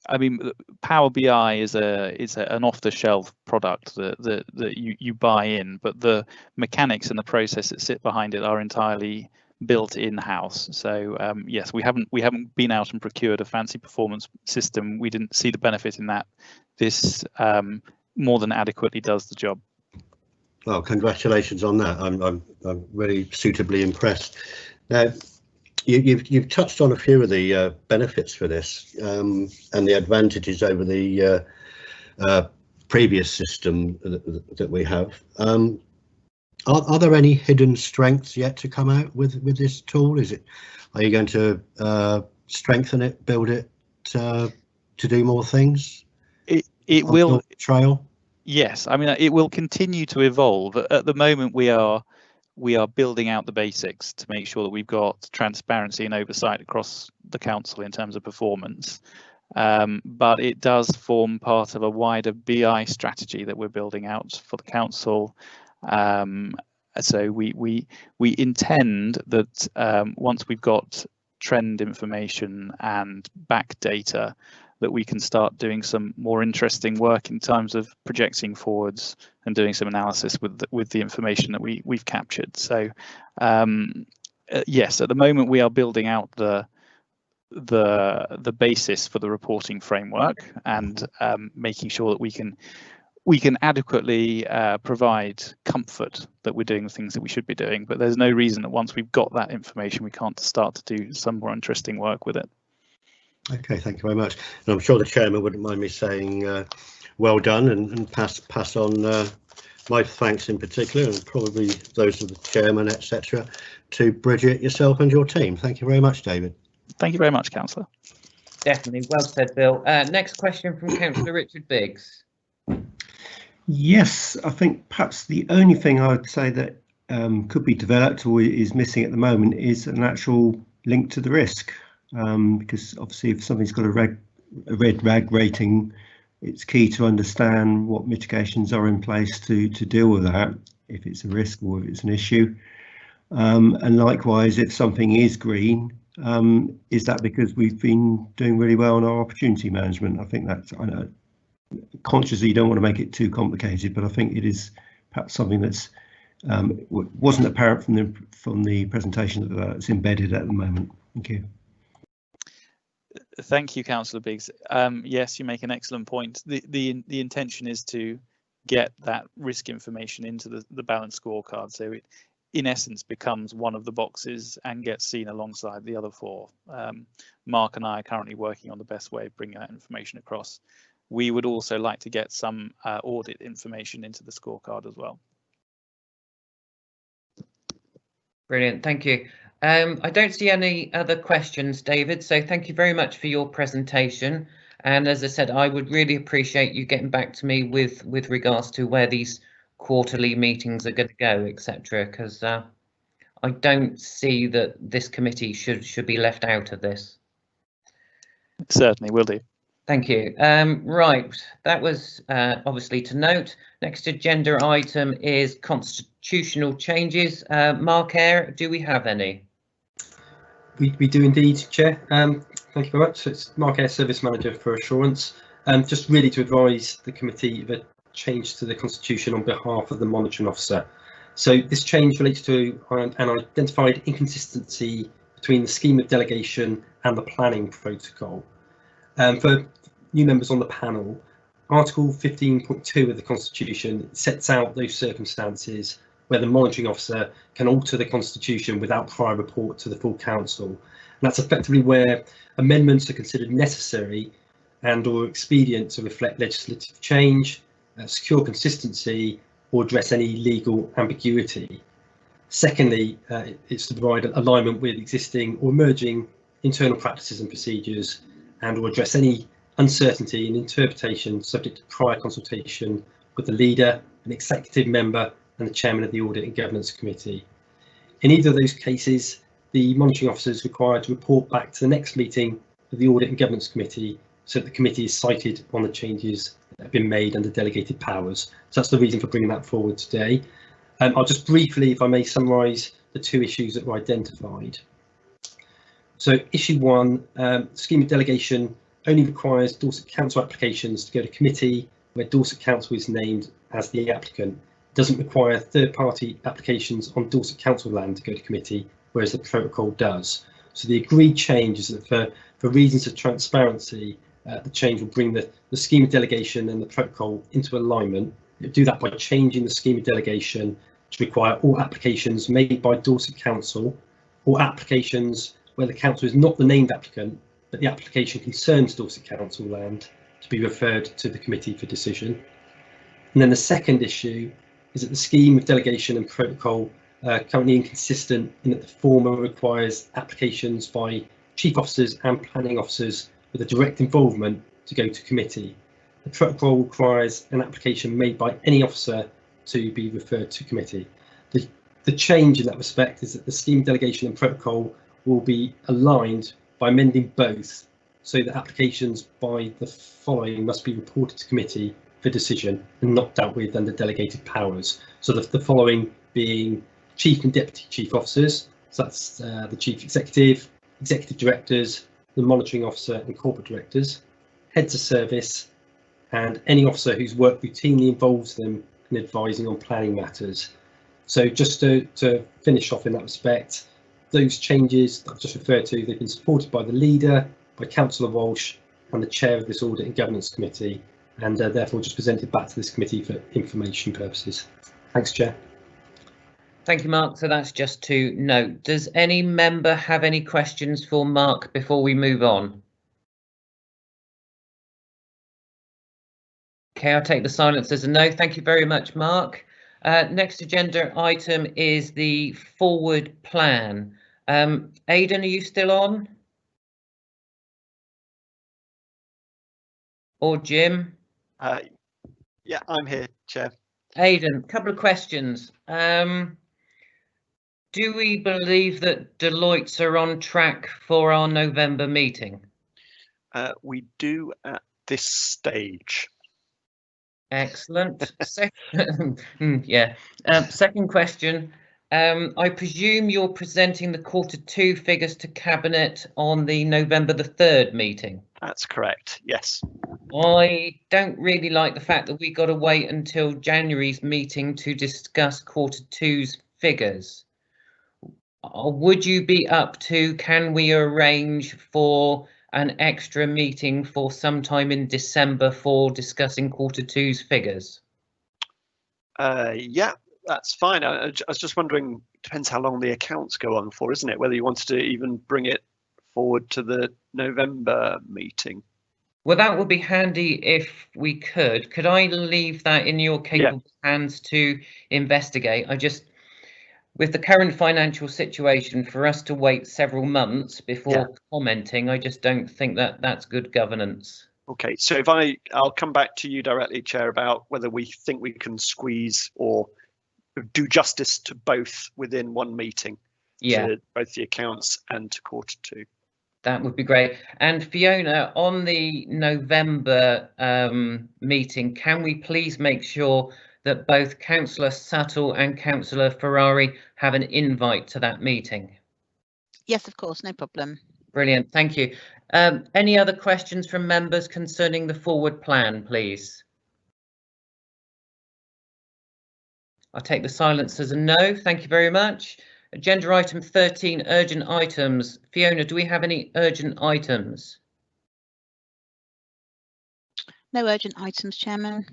I mean, Power BI is an off-the-shelf product that you buy in, but the mechanics and the process that sit behind it are entirely built in-house. So yes, we haven't been out and procured a fancy performance system. We didn't see the benefit in that. This more than adequately does the job. Well, congratulations on that. I'm really suitably impressed. Now, you've touched on a few of the benefits for this and the advantages over the previous system that we have. Are there any hidden strengths yet to come out with this tool? Are you going to strengthen it, build it to do more things? It will trial. Yes, I mean it will continue to evolve. At the moment, we are building out the basics to make sure that we've got transparency and oversight across the council in terms of performance. But it does form part of a wider BI strategy that we're building out for the council. So we intend that once we've got trend information and back data, that we can start doing some more interesting work in terms of projecting forwards and doing some analysis with the information that we've captured. So yes, at the moment we are building out the basis for the reporting framework and making sure that we can adequately provide comfort that we're doing the things that we should be doing. But there's no reason that once we've got that information, we can't start to do some more interesting work with it. Okay, thank you very much. And I'm sure the chairman wouldn't mind me saying well done and pass on my thanks in particular, and probably those of the chairman, etc., to Bridget, yourself and your team. Thank you very much, David. Thank you very much, Councillor. Definitely, well said, Bill. Next question from Councillor Richard Biggs. Yes, I think perhaps the only thing I would say that could be developed or is missing at the moment is an actual link to the risk. Because obviously if something's got a red RAG rating, it's key to understand what mitigations are in place to deal with that, if it's a risk or if it's an issue. And likewise, if something is green, is that because we've been doing really well on our opportunity management? I think that's, I know, consciously you don't want to make it too complicated, but I think it is perhaps something that's wasn't apparent from the presentation that's embedded at the moment. Thank you. Thank you, Councillor Biggs. Yes, you make an excellent point. The intention is to get that risk information into the balanced scorecard, so it in essence becomes one of the boxes and gets seen alongside the other four. Mark and I are currently working on the best way of bringing that information across. We would also like to get some audit information into the scorecard as well. Brilliant, thank you. I don't see any other questions, David, so thank you very much for your presentation. And as I said, I would really appreciate you getting back to me with regards to where these quarterly meetings are going to go, etc., because I don't see that this committee should be left out of this. Certainly will do. Thank you. Right, that was obviously to note. Next agenda item is constitutional changes. Mark Eyre, do we have any? We do indeed, Chair. Thank you very much. So it's Mark Eyre, Service Manager for Assurance. Just really to advise the committee of a change to the Constitution on behalf of the Monitoring Officer. So this change relates to an identified inconsistency between the scheme of delegation and the planning protocol. For new members on the panel, Article 15.2 of the Constitution sets out those circumstances where the monitoring officer can alter the Constitution without prior report to the full council. And that's effectively where amendments are considered necessary and or expedient to reflect legislative change, secure consistency, or address any legal ambiguity. Secondly, it's to provide alignment with existing or emerging internal practices and procedures, and or address any uncertainty in interpretation subject to prior consultation with the leader, an executive member, and the chairman of the Audit and Governance Committee. In either of those cases, the monitoring officer is required to report back to the next meeting of the Audit and Governance Committee so that the committee is cited on the changes that have been made under delegated powers. So that's the reason for bringing that forward today. I'll just briefly, if I may, summarise the two issues that were identified. So issue one, scheme of delegation only requires Dorset Council applications to go to committee where Dorset Council is named as the applicant. It doesn't require third-party applications on Dorset Council land to go to committee, whereas the protocol does. So the agreed change is that for reasons of transparency, the change will bring the scheme of delegation and the protocol into alignment. It'll do that by changing the scheme of delegation to require all applications made by Dorset Council or applications where the council is not the named applicant, but the application concerns Dorset Council land to be referred to the committee for decision. And then the second issue is that the scheme of delegation and protocol are currently inconsistent in that the former requires applications by chief officers and planning officers with a direct involvement to go to committee. The protocol requires an application made by any officer to be referred to committee. The change in that respect is that the scheme of delegation and protocol will be aligned by amending both, so that applications by the following must be reported to committee for decision and not dealt with under delegated powers. So the following being chief and deputy chief officers, so that's the chief executive, executive directors, the monitoring officer and corporate directors, heads of service, and any officer whose work routinely involves them in advising on planning matters. So just to finish off in that respect, those changes that I've just referred to, they've been supported by the leader, by Councillor Walsh and the chair of this Audit and Governance Committee, and therefore just presented back to this committee for information purposes. Thanks, Chair. Thank you, Mark. So that's just to note. Does any member have any questions for Mark before we move on? Okay, I'll take the silence as a no. Thank you very much, Mark. Next agenda item is the forward plan. Aidan, are you still on? Or Jim? Yeah, I'm here, Chair. Aidan, a couple of questions. Do we believe that Deloitte's are on track for our November meeting? We do at this stage. Excellent. Yeah. Second question. I presume you're presenting the Q2 figures to Cabinet on the November the 3rd meeting. That's correct, yes. I don't really like the fact that we got to wait until January's meeting to discuss Q2's figures. Would you be up to, can we arrange for an extra meeting for sometime in December for discussing Q2's figures? Yeah, that's fine. I was just wondering, depends how long the accounts go on for, isn't it? Whether you wanted to even bring it forward to the November meeting. Well, that would be handy if we could. Could I leave that in your capable hands to investigate? With the current financial situation, for us to wait several months before commenting, I just don't think that that's good governance. Okay, so I'll come back to you directly, Chair, about whether we think we can squeeze or do justice to both within one meeting. Yeah. To both the accounts and to Q2. That would be great. And Fiona, on the November meeting, can we please make sure that both Councillor Suttle and Councillor Ferrari have an invite to that meeting? Yes, of course, no problem. Brilliant, thank you. Any other questions from members concerning the forward plan, please? I'll take the silence as a no. Thank you very much. Agenda item 13, urgent items. Fiona, do we have any urgent items? No urgent items, Chairman.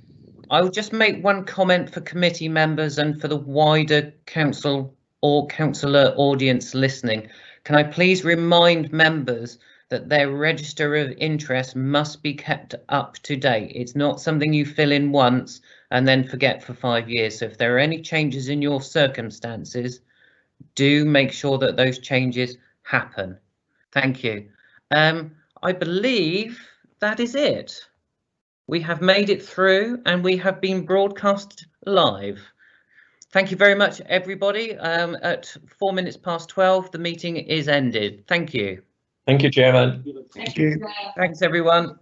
I will just make one comment for committee members and for the wider council or councillor audience listening. Can I please remind members that their register of interest must be kept up to date? It's not something you fill in once and then forget for 5 years. So if there are any changes in your circumstances, do make sure that those changes happen. Thank you. I believe that is it. We have made it through and we have been broadcast live. Thank you very much, everybody. At 4 minutes past 12, the meeting is ended. Thank you. Thank you, Chairman. Thank you. Thanks, everyone.